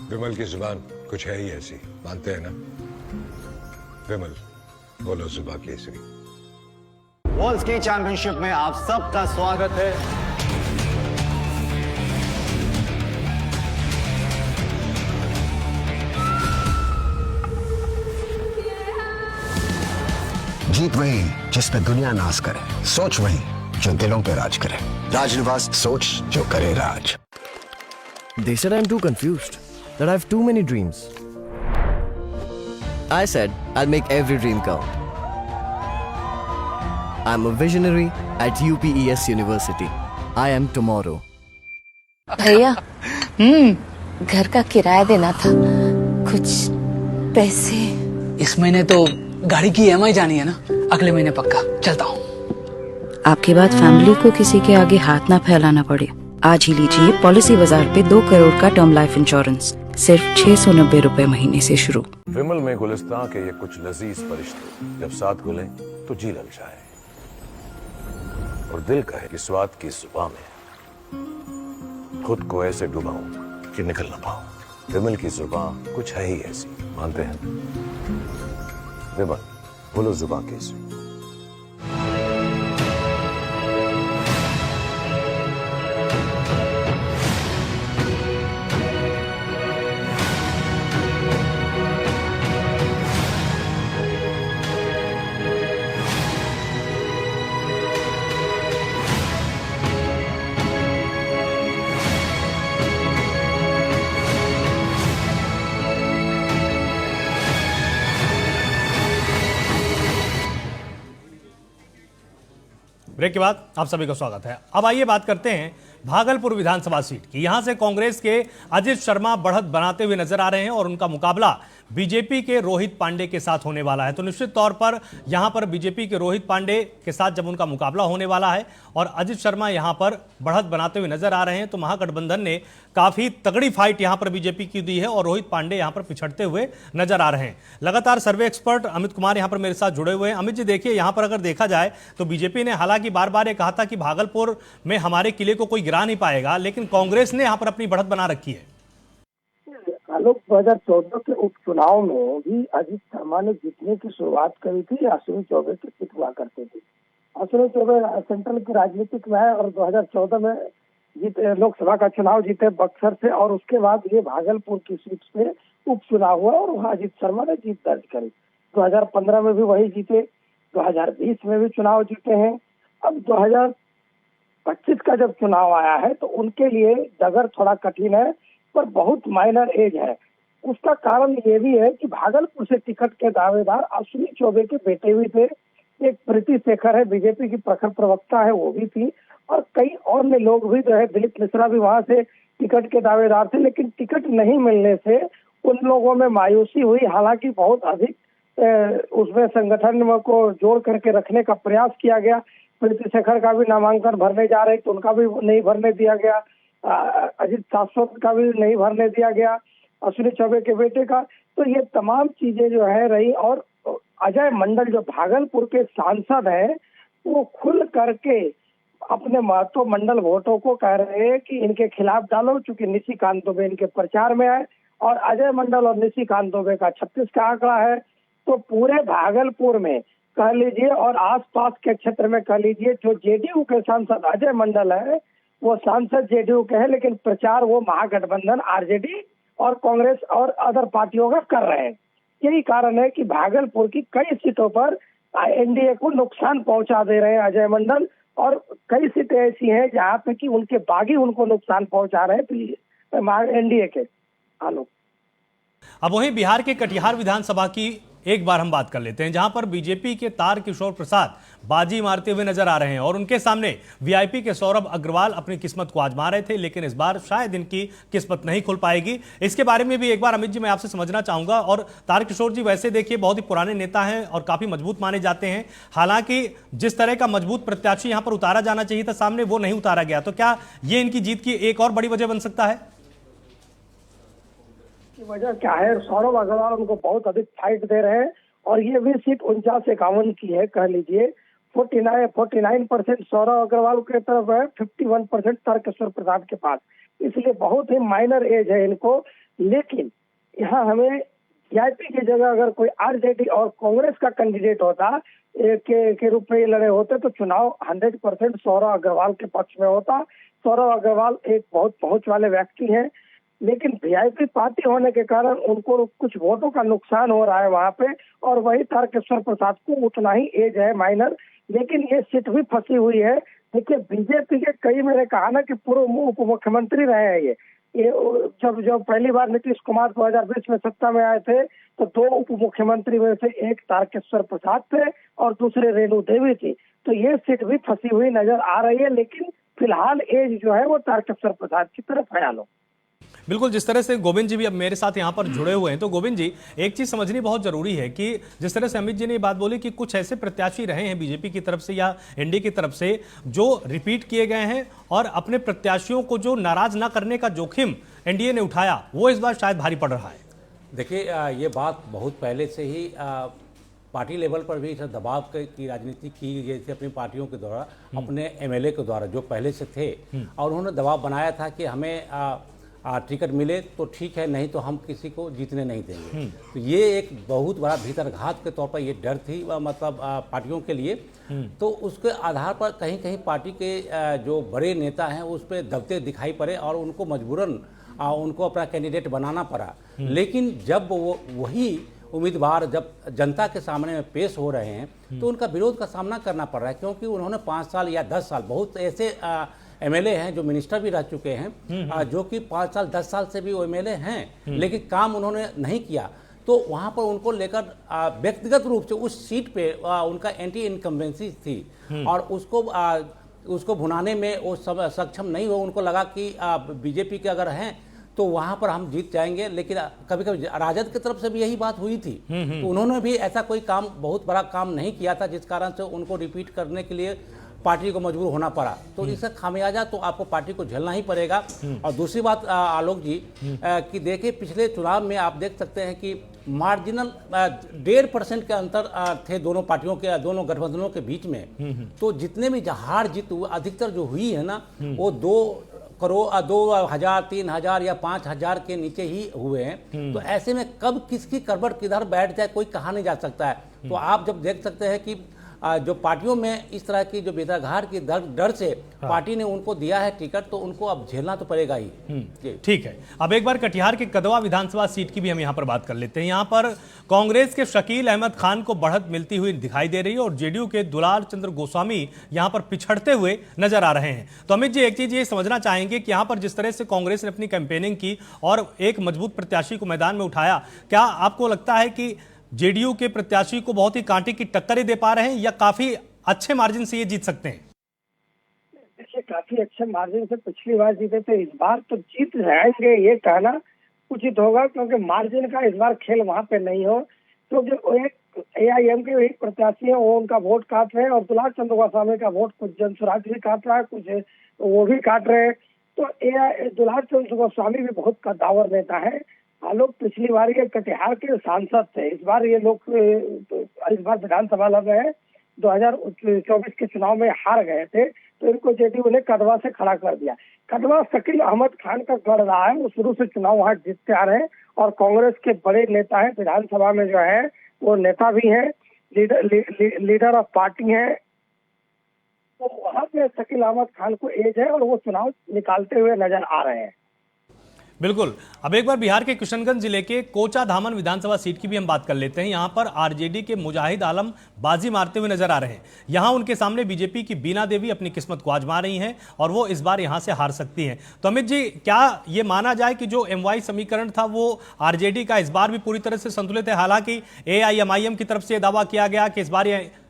Speaker 10: विमल की जुबान कुछ है ही ऐसी, मानते हैं ना? विमल, बोलो जुबा केसरी।
Speaker 11: वर्ल्ड स्की चैंपियनशिप में आप सबका स्वागत है।
Speaker 12: जीत वही जिस पे दुनिया नाज करे, सोच वही जो दिलों पे राज करे। राजनिवास, सोच जो करे राज।
Speaker 13: They said I'm too confused, that I have too many dreams. I said I'll make every dream come. I'm a visionary at UPES University. I am tomorrow.
Speaker 16: भैया घर का किराया देना था, कुछ पैसे।
Speaker 15: इस महीने तो गाड़ी की EMI जानी है ना, अगले महीने पक्का। चलता हूँ।
Speaker 14: आपके बाद फैमिली को किसी के आगे हाथ ना फैलाना पड़े। आज ही लीजिए पॉलिसी बाजार पे 2 करोड़ का टर्म लाइफ इंश्योरेंस, सिर्फ 690 रुपए महीने से शुरू।
Speaker 17: विमल में गुलिस्तां के ये कुछ लजीज फरिश्ते जब साथ घुले तो जी ललचाए और दिल कहे कि स्वाद की जुबां में खुद को ऐसे डुबाऊं कि निकल ना पाऊं। विमल की जुबां कुछ है ही ऐसी, मानते हैं? विमल, बोलो जुबां कैसी?
Speaker 2: ब्रेक के बाद आप सभी का स्वागत है। अब आइए बात करते हैं भागलपुर विधानसभा सीट की। यहां से कांग्रेस के अजित शर्मा बढ़त बनाते हुए नजर आ रहे हैं और उनका मुकाबला बीजेपी के रोहित पांडे के साथ होने वाला है। तो निश्चित तौर पर यहां पर बीजेपी के रोहित पांडे के साथ जब उनका मुकाबला होने वाला है और अजित शर्मा यहां पर बढ़त बनाते हुए नजर आ रहे हैं, तो महागठबंधन ने काफी तगड़ी फाइट यहां पर बीजेपी की दी है और रोहित पांडे यहां पर पिछड़ते हुए नजर आ रहे हैं। लगातार सर्वे एक्सपर्ट अमित कुमार यहां पर मेरे साथ जुड़े हुए हैं। अमित जी, देखिए यहां पर अगर देखा जाए तो बीजेपी ने हालांकि बार बार ये कहा था कि भागलपुर में हमारे किले को कोई गिरा नहीं पाएगा, लेकिन कांग्रेस ने यहां पर अपनी बढ़त बना रखी है।
Speaker 3: आलोक, 2014 के उपचुनाव में भी अजित शर्मा ने जीतने की शुरुआत करी थी। अश्विनी चौबे की सीट हुआ करते थे। अश्विनी चौबे सेंट्रल की राजनीतिक में है और 2014 में जीते, लोकसभा का चुनाव जीते बक्सर से, और उसके बाद ये भागलपुर की सीट से उपचुनाव हुआ और वहाँ अजित शर्मा ने जीत दर्ज करी। 2015 में भी वही जीते, 2020 में भी चुनाव जीते हैं। अब 2025 का जब चुनाव आया है तो उनके लिए डगर थोड़ा कठिन है, पर बहुत माइनर एज है। उसका कारण ये भी है कि भागलपुर से टिकट के दावेदार अश्विनी चौबे के बेटे भी थे। एक प्रीति शेखर है, बीजेपी की प्रखर प्रवक्ता है, वो भी थी, और कई अन्य लोग भी जो है, दिलीप मिश्रा भी वहां से टिकट के दावेदार थे। लेकिन टिकट नहीं मिलने से उन लोगों में मायूसी हुई। हालांकि बहुत अधिक उसमें संगठन को जोड़ करके रखने का प्रयास किया गया। प्रीति शेखर का भी नामांकन भरने जा रहे तो उनका भी नहीं भरने दिया गया, अजित शाश्वत का भी नहीं भरने दिया गया, अश्विनी चौबे के बेटे का। तो ये तमाम चीजें जो है रही। और अजय मंडल जो भागलपुर के सांसद हैं, वो खुल करके अपने महतो मंडल वोटों को कह रहे हैं कि इनके खिलाफ डालो, चूंकि निशिकांत दुबे इनके प्रचार में है और अजय मंडल और निशिकांत दुबे का 36 का आंकड़ा है। तो पूरे भागलपुर में कह लीजिए और आसपास के क्षेत्र में कह लीजिए, जो जेडीयू के सांसद अजय मंडल है वो सांसद जेडीयू के हैं, लेकिन प्रचार वो महागठबंधन आरजेडी और कांग्रेस और अदर पार्टियों का कर रहे हैं। यही कारण है कि भागलपुर की कई सीटों पर एनडीए को नुकसान पहुंचा दे रहे हैं अजय मंडल, और कई सीटें ऐसी हैं जहां पे कि उनके बागी उनको नुकसान पहुंचा रहे हैं एनडीए के। आलोक,
Speaker 2: अब वहीं बिहार के कटिहार विधानसभा की एक बार हम बात कर लेते हैं, जहां पर बीजेपी के तारकिशोर प्रसाद बाजी मारते हुए नजर आ रहे हैं और उनके सामने वीआईपी के सौरभ अग्रवाल अपनी किस्मत को आजमा रहे थे, लेकिन इस बार शायद इनकी किस्मत नहीं खुल पाएगी। इसके बारे में भी एक बार अमित जी मैं आपसे समझना चाहूंगा। और तारकिशोर जी, वैसे देखिए बहुत ही पुराने नेता हैं और काफी मजबूत माने जाते हैं। हालांकि जिस तरह का मजबूत प्रत्याशी यहां पर उतारा जाना चाहिए था सामने, वो नहीं उतारा गया। तो क्या ये इनकी जीत की एक और बड़ी वजह बन सकता है?
Speaker 3: वजह क्या है? सौरभ अग्रवाल उनको बहुत अधिक फाइट दे रहे हैं और ये भी सीट 49-51 की है, कह लीजिए 49% सौरभ अग्रवाल की तरफ है, 51% तारकिशोर प्रसाद के पास। इसलिए बहुत ही माइनर एज है इनको। लेकिन यहाँ हमें वीआईपी की जगह अगर कोई आरजेडी और कांग्रेस का कैंडिडेट होता के रूप में लड़े होते तो चुनाव 100% सौरभ अग्रवाल के पक्ष में होता। सौरभ अग्रवाल एक बहुत पहुंच वाले व्यक्ति हैं, लेकिन वीआईपी पार्टी होने के कारण उनको कुछ वोटों का नुकसान हो रहा है वहां पे। और वही तारकिशोर प्रसाद को उतना ही एज है माइनर, लेकिन ये सीट भी फंसी हुई है देखिए बीजेपी के कई, मैंने कहा ना कि पूर्व उप मुख्यमंत्री रहे हैं ये जब पहली बार नीतीश कुमार 2020 में सत्ता में आए थे तो 2 उप मुख्यमंत्री में से एक तारकेश्वर प्रसाद थे और दूसरे रेणु देवी थी। तो ये सीट भी फंसी हुई नजर आ रही है, लेकिन फिलहाल एज जो है वो तारकेश्वर प्रसाद की तरफ है। आलो
Speaker 2: बिल्कुल, जिस तरह से गोविंद जी भी अब मेरे साथ यहाँ पर जुड़े हुए हैं, तो गोविंद जी एक चीज समझनी बहुत जरूरी है कि जिस तरह से अमित जी ने बात बोली कि कुछ ऐसे प्रत्याशी रहे हैं बीजेपी की तरफ से या एनडीए की तरफ से जो रिपीट किए गए हैं और अपने प्रत्याशियों को जो नाराज ना करने का जोखिम एनडीए ने उठाया वो इस बार शायद भारी पड़ रहा है।
Speaker 18: देखिए, ये बात बहुत पहले से ही पार्टी लेवल पर भी इस दबाव की राजनीति की गई थी अपनी पार्टियों के द्वारा, अपने एमएलए के द्वारा जो पहले से थे, और उन्होंने दबाव बनाया था कि हमें टिकट मिले तो ठीक है, नहीं तो हम किसी को जीतने नहीं देंगे। तो ये एक बहुत बड़ा भीतरघात के तौर पर ये डर थी, मतलब पार्टियों के लिए। तो उसके आधार पर कहीं कहीं पार्टी के जो बड़े नेता हैं उस पर दबते दिखाई पड़े और उनको मजबूरन उनको अपना कैंडिडेट बनाना पड़ा। लेकिन जब वो वही उम्मीदवार जब जनता के सामने में पेश हो रहे हैं तो उनका विरोध का सामना करना पड़ रहा है, क्योंकि उन्होंने 5 साल या 10 साल, बहुत ऐसे एमएलए हैं जो मिनिस्टर भी रह चुके हैं जो कि 5 साल 10 साल से भी वो एमएलए हैं, लेकिन काम उन्होंने नहीं किया। तो वहाँ पर उनको लेकर व्यक्तिगत रूप से उस सीट पे उनका एंटी इनकम्बेंसी थी और उसको भुनाने में वो सक्षम नहीं हो। उनको लगा कि बीजेपी के अगर हैं तो वहां पर हम जीत जाएंगे, लेकिन कभी कभी राजद की तरफ से भी यही बात हुई थी। तो उन्होंने भी ऐसा कोई काम, बहुत बड़ा काम नहीं किया था, जिस कारण से उनको रिपीट करने के लिए पार्टी को मजबूर होना पड़ा। तो इसका खामियाजा तो आपको पार्टी को झेलना ही पड़ेगा। और दूसरी बात आलोक जी कि देखिए, पिछले चुनाव में आप देख सकते हैं कि मार्जिनल 1.5% के अंतर थे दोनों पार्टियों के, दोनों गठबंधनों के बीच में। तो जितने भी हार जीत अधिकतर जो हुई है ना, वो 2 करोड़ 2,000, 3,000 या 5,000 के नीचे ही हुए हैं। तो ऐसे में कब किसकी करवट किधर बैठ जाए कोई कहा नहीं जा सकता है। तो आप जब देख सकते हैं कि जो पार्टियों में इस तरह की जो बेदरघाट की डर से पार्टी ने उनको दिया है टिकट, तो उनको अब झेलना तो पड़ेगा ही।
Speaker 2: ठीक है, अब एक बार कटिहार के कदवा विधानसभा सीट की भी हम यहाँ पर बात कर लेते हैं। यहाँ पर कांग्रेस के शकील अहमद खान को बढ़त मिलती हुई दिखाई दे रही है और जेडीयू के दुलार चंद्र गोस्वामी यहाँ पर पिछड़ते हुए नजर आ रहे हैं। तो अमित जी, एक चीज ये समझना चाहेंगे कि यहाँ पर जिस तरह से कांग्रेस ने अपनी कैंपेनिंग की और एक मजबूत प्रत्याशी को मैदान में उठाया, क्या आपको लगता है कि जेडीयू के प्रत्याशी को बहुत ही कांटे की टक्कर ही दे पा रहे हैं या काफी अच्छे मार्जिन से ये जीत सकते हैं?
Speaker 3: देखिए, काफी अच्छे मार्जिन से पिछली बार जीते थे, इस बार तो जीत जाएंगे ये कहना उचित होगा, क्योंकि मार्जिन का इस बार खेल वहां पे नहीं हो। क्योंकि एक एआईएम के एक प्रत्याशी है, वो उनका वोट काट रहे हैं और दुलार चंद्र गोस्वामी का वोट कुछ जनसुराज भी काट रहा है, कुछ वो भी काट रहे हैं। तो दुलार चंद्र गोस्वामी भी बहुत कद्दावर नेता है। आलोक पिछली बार ये कटिहार के सांसद थे, इस बार ये लोग इस बार विधानसभा लड़ रहे हैं। 2024 के चुनाव में हार गए थे, तो इनको जेडीयू ने कदवा से खड़ा कर दिया। कदवा शकील अहमद खान का गढ़ रहा है, वो शुरू से चुनाव वहां जीतते आ रहे हैं और कांग्रेस के बड़े नेता है, विधानसभा में जो है वो नेता भी है, लीडर ऑफ पार्टी है। तो वहां पे शकील अहमद खान को एज है और वो चुनाव निकालते हुए नजर आ रहे हैं।
Speaker 2: बिल्कुल, अब एक बार बिहार के किशनगंज जिले के कोचा धामन विधानसभा सीट की भी हम बात कर लेते हैं। यहां पर आरजेडी के मुजाहिद आलम बाजी मारते हुए नजर आ रहे हैं। यहां उनके सामने बीजेपी की बीना देवी अपनी किस्मत को आजमा रही हैं और वो इस बार यहां से हार सकती हैं। तो अमित जी, क्या ये माना जाए कि जो एमवाई समीकरण था वो आरजेडी का इस बार भी पूरी तरह से संतुलित है? हालांकि एआईएमआईएम की तरफ से दावा किया गया कि इस बार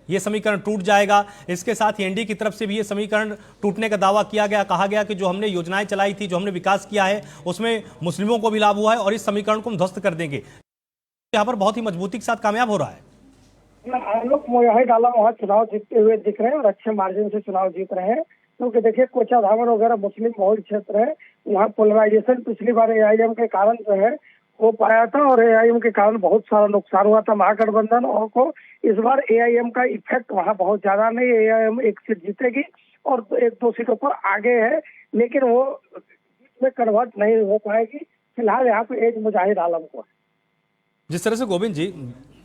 Speaker 2: ये समीकरण टूट जाएगा, इसके साथ ही एनडीए की तरफ से भी ये समीकरण टूटने का दावा किया गया। कहा गया कि जो हमने योजनाएं चलाई थी, जो हमने विकास किया है, उसमें मुस्लिमों को भी लाभ हुआ है और इस समीकरण को हम ध्वस्त कर देंगे। यहाँ पर बहुत ही मजबूती के साथ कामयाब हो रहा है।
Speaker 3: लोग मुजाहिद आलम वहाँ चुनाव जीतते हुए दिख रहे हैं और अच्छे मार्जिन से चुनाव जीत रहे हैं, क्योंकि देखिए कोचा धामन वगैरह मुस्लिम बहुल क्षेत्र है, वहाँ पोलराइजेशन पिछली बार एआईएम के कारण जो है हो पाया था और एआईएम के कारण बहुत सारा नुकसान हुआ था महागठबंधन और को। इस बार एआईएम का इफेक्ट वहाँ बहुत ज्यादा नहीं, एआईएम एक सीट जीतेगी और 1-2 सीटों पर आगे है, लेकिन वो में कन्वर्ट नहीं हो पाएगी। फिलहाल यहाँ पे एज मुजाहिद आलम को है।
Speaker 2: जिस तरह से गोविंद जी,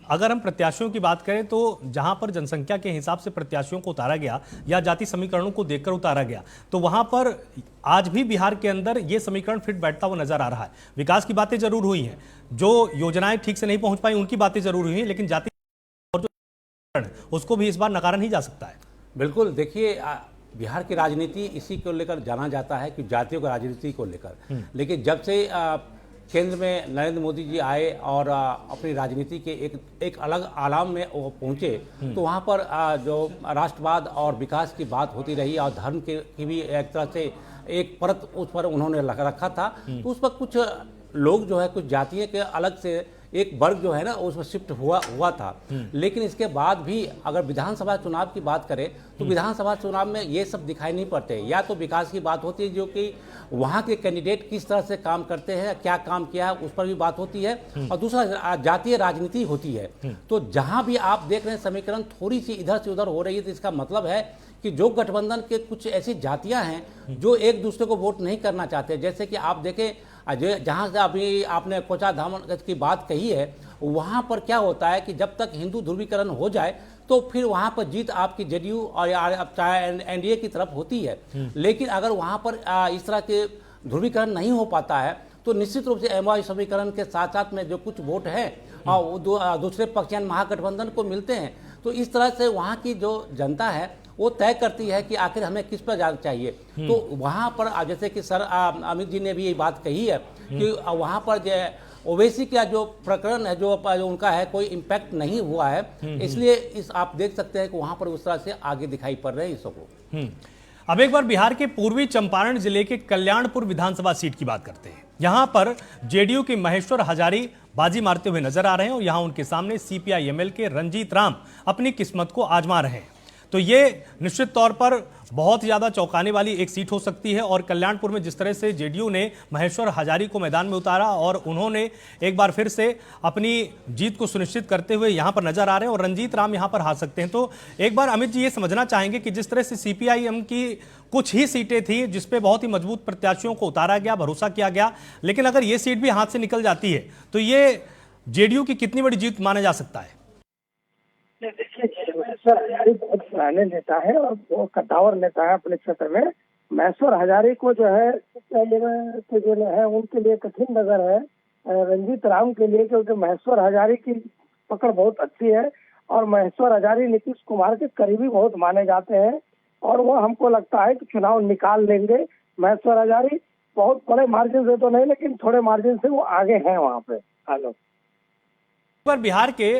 Speaker 2: अगर हम प्रत्याशियों की बात करें तो जहां पर जनसंख्या के हिसाब से प्रत्याशियों को उतारा गया या जाति समीकरणों को देखकर उतारा गया, तो वहां पर आज भी बिहार के अंदर ये समीकरण फिट बैठता हुआ नजर आ रहा है। विकास की बातें जरूर हुई हैं, जो योजनाएं ठीक से नहीं पहुंच पाई उनकी बातें जरूर हुई हैं, लेकिन जाति और जो उसको भी इस बार नकारा नहीं जा सकता है।
Speaker 18: बिल्कुल, देखिए बिहार की राजनीति इसी को लेकर जाना जाता है कि जातियों की राजनीति को लेकर। लेकिन जब से केंद्र में नरेंद्र मोदी जी आए और अपनी राजनीति के एक अलग आयाम में वो पहुंचे, तो वहाँ पर जो राष्ट्रवाद और विकास की बात होती रही और धर्म की भी एक तरह से एक परत उस पर उन्होंने रखा था। तो उस पर कुछ लोग जो है कुछ जातीय के अलग से एक वर्ग जो है ना उसमें शिफ्ट हुआ था। लेकिन इसके बाद भी अगर विधानसभा चुनाव की बात करें तो विधानसभा चुनाव में ये सब दिखाई नहीं पड़ते। या तो विकास की बात होती है, जो कि वहाँ के कैंडिडेट किस तरह से काम करते हैं, क्या काम किया है, उस पर भी बात होती है, और दूसरा जातीय राजनीति होती है। तो जहाँ भी आप देख रहे हैं समीकरण थोड़ी सी इधर से उधर हो रही है, तो इसका मतलब है कि जो गठबंधन के कुछ ऐसी जातियां हैं जो एक दूसरे को वोट नहीं करना चाहते। जैसे कि आप देखें जहां से अभी आपने कोचाधाम की बात कही है, वहां पर क्या होता है कि जब तक हिंदू ध्रुवीकरण हो जाए तो फिर वहां पर जीत आपकी जेडीयू और चाहे एनडीए की तरफ होती है। लेकिन अगर वहां पर इस तरह के ध्रुवीकरण नहीं हो पाता है तो निश्चित रूप से एमओयू समीकरण के साथ साथ में जो कुछ वोट हैं और दूसरे पक्ष यानी महागठबंधन को मिलते हैं। तो इस तरह से वहाँ की जो जनता है वो तय करती है कि आखिर हमें किस पर जाना चाहिए। तो वहाँ पर जैसे कि सर अमित जी ने भी ये बात कही है कि वहाँ पर जो ओवैसी का जो प्रकरण है जो उनका है कोई इम्पैक्ट नहीं हुआ है, इसलिए इस आप देख सकते हैं कि वहाँ पर उस तरह से आगे दिखाई पड़ रहे हैं इस सबको।
Speaker 2: अब एक बार बिहार के पूर्वी चंपारण जिले के कल्याणपुर विधानसभा सीट की बात करते हैं। यहां पर जेडीयू के महेश्वर हजारी बाजी मारते हुए नजर आ रहे हैं और यहां उनके सामने सीपीआई-एमएल के रंजीत राम अपनी किस्मत को आजमा रहे हैं। तो ये निश्चित तौर पर बहुत ज्यादा चौंकाने वाली एक सीट हो सकती है। और कल्याणपुर में जिस तरह से जेडीयू ने महेश्वर हजारी को मैदान में उतारा और उन्होंने एक बार फिर से अपनी जीत को सुनिश्चित करते हुए यहां पर नजर आ रहे हैं और रंजीत राम यहां पर हार सकते हैं। तो एक बार अमित जी ये समझना चाहेंगे कि जिस तरह से सीपीआई-एम की कुछ ही सीटें थी जिसपे बहुत ही मजबूत प्रत्याशियों को उतारा गया, भरोसा किया गया, लेकिन अगर ये सीट भी हाथ से निकल जाती है तो ये जेडीयू की कितनी बड़ी जीत माना जा सकता है?
Speaker 3: देखिए, महेश्वर हजारी बहुत पुराने नेता है और वो कद्दावर नेता है अपने क्षेत्र में। महेश्वर हजारी को जो है जो है उनके लिए कठिन नजर है रंजीत राम के लिए, क्योंकि महेश्वर हजारी की पकड़ बहुत अच्छी है और महेश्वर हजारी नीतीश कुमार के करीबी बहुत माने जाते हैं और वो हमको लगता है कि चुनाव निकाल लेंगे। महेश्वर हजारी बहुत बड़े मार्जिन से तो नहीं, लेकिन थोड़े मार्जिन से वो आगे हैं वहाँ पे। हेलो,
Speaker 2: पर बिहार के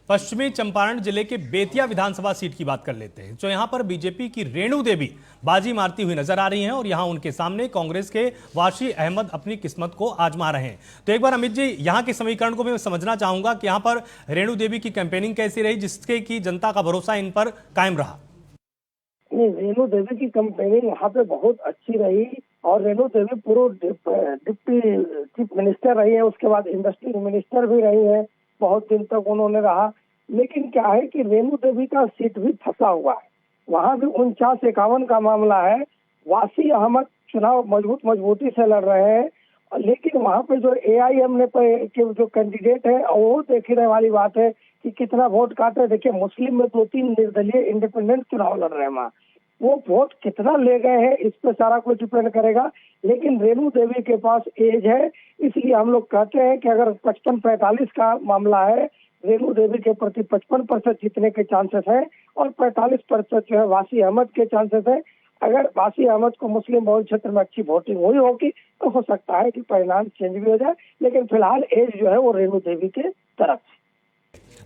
Speaker 2: पश्चिमी चंपारण जिले के बेतिया विधानसभा सीट की बात कर लेते हैं। तो यहां पर बीजेपी की रेणु देवी बाजी मारती हुई नजर आ रही हैं और यहां उनके सामने कांग्रेस के वाशी अहमद अपनी किस्मत को आजमा रहे हैं। तो एक बार अमित जी यहां के समीकरण को मैं समझना चाहूंगा कि यहां पर रेणु देवी की कैंपेनिंग कैसी रही जिसके की जनता का भरोसा इन पर कायम रहा?
Speaker 3: रेणु देवी की कैंपेनिंग वहाँ पे बहुत अच्छी रही और रेणु देवी पूर्व डिप्टी चीफ मिनिस्टर रही है, उसके बाद इंडस्ट्री मिनिस्टर भी रही है, बहुत दिन तक उन्होंने रहा। लेकिन क्या है कि रेणु देवी का सीट भी फंसा हुआ है, वहाँ भी 49-51 का मामला है। वासी अहमद चुनाव मजबूती से लड़ रहे हैं, लेकिन वहाँ पे जो एआईएम ने के जो कैंडिडेट है वो देखने वाली बात है कि कितना वोट काटे। देखिए, मुस्लिम में 2-3 निर्दलीय इंडिपेंडेंट चुनाव लड़ रहे हैं, वहाँ वो वोट कितना ले गए हैं इस पे सारा कुछ डिपेंड करेगा। लेकिन रेणु देवी के पास एज है, इसलिए हम लोग कहते हैं कि अगर 55-45 का मामला है, रेणु देवी के प्रति 55% जीतने के चांसेस हैं और 45% जो है वासी अहमद के चांसेस है। अगर वासी अहमद को मुस्लिम बहुल क्षेत्र में अच्छी वोटिंग हुई होगी तो हो सकता है कि परिणाम चेंज भी हो जाए, लेकिन फिलहाल एज जो है वो रेणु देवी के तरफ।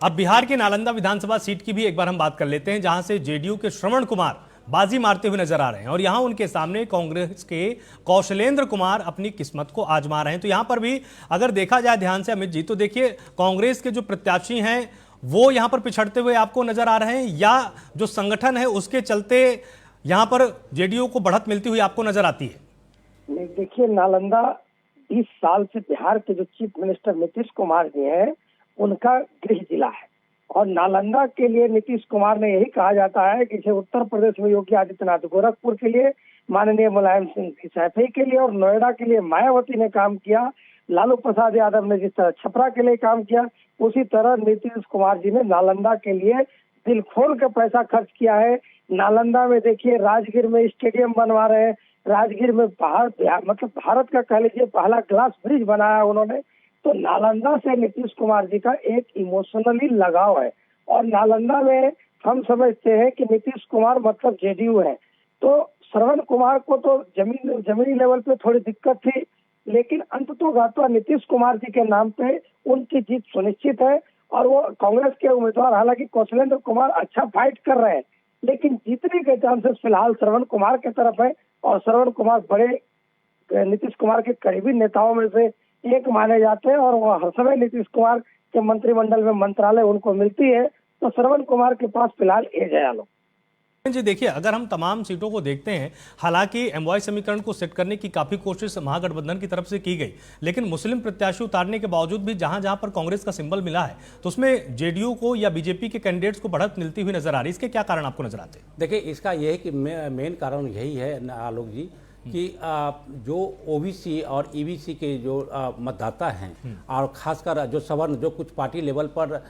Speaker 2: अब बिहार के नालंदा विधानसभा सीट की भी एक बार हम बात कर लेते हैं, जहां से जेडीयू के श्रवण कुमार बाजी मारते हुए नजर आ रहे हैं और यहां उनके सामने कांग्रेस के कौशलेंद्र कुमार अपनी किस्मत को आजमा रहे हैं। तो यहां पर भी अगर देखा जाए ध्यान से अमित जी, तो देखिए कांग्रेस के जो प्रत्याशी हैं वो यहां पर पिछड़ते हुए आपको नजर आ रहे हैं या जो संगठन है उसके चलते यहां पर जेडीयू को बढ़त मिलती हुई आपको नजर आती है?
Speaker 3: देखिए, नालंदा 20 साल से बिहार के जो चीफ मिनिस्टर नीतीश कुमार जी हैं उनका गृह जिला है और नालंदा के लिए नीतीश कुमार ने यही कहा जाता है कि जैसे उत्तर प्रदेश में योगी आदित्यनाथ गोरखपुर के लिए, माननीय मुलायम सिंह सैफई के लिए और नोएडा के लिए मायावती ने काम किया, लालू प्रसाद यादव ने जिस तरह छपरा के लिए काम किया, उसी तरह नीतीश कुमार जी ने नालंदा के लिए दिल खोल के पैसा खर्च किया है। नालंदा में देखिए राजगीर में स्टेडियम बनवा रहे हैं, राजगीर में मतलब भारत का कह लीजिए पहला ग्लास ब्रिज बनाया उन्होंने। तो नालंदा से नीतीश कुमार जी का एक इमोशनली लगाव है और नालंदा में हम समझते हैं कि नीतीश कुमार मतलब जेडीयू है। तो श्रवण कुमार को तो जमीनी लेवल पे थोड़ी दिक्कत थी, लेकिन अंततोगत्वा नीतीश कुमार जी के नाम पे उनकी जीत सुनिश्चित है। और वो कांग्रेस के उम्मीदवार हालांकि कौशलेंद्र कुमार अच्छा फाइट कर रहे हैं, लेकिन जीतने के चांसेस फिलहाल श्रवण कुमार की तरफ है। और श्रवण कुमार बड़े नीतीश कुमार के करीबी नेताओं में से एक माने जाते हैं और वो हर समय नीतीश कुमार के मंत्रिमंडल में मंत्रालय उनको मिलती है, तो श्रवण कुमार के पास फिलहाल एज है। आलोक
Speaker 2: जी देखिए, अगर हम तमाम सीटों को देखते हैं, हालांकि एमवाई समीकरण को सेट करने की काफी कोशिश महागठबंधन की तरफ से की गई, लेकिन मुस्लिम प्रत्याशी उतारने के बावजूद भी जहां जहां पर कांग्रेस का सिंबल मिला है तो उसमें जेडीयू को या बीजेपी के कैंडिडेट्स को बढ़त मिलती हुई नजर आ रही है। इसके क्या कारण आपको नजर आते हैं?
Speaker 18: देखिए, इसका यह है कि मेन कारण यही है आलोक जी कि जो ओबीसी और ईबीसी के जो मतदाता हैं और खासकर जो सवर्ण, जो कुछ पार्टी लेवल पर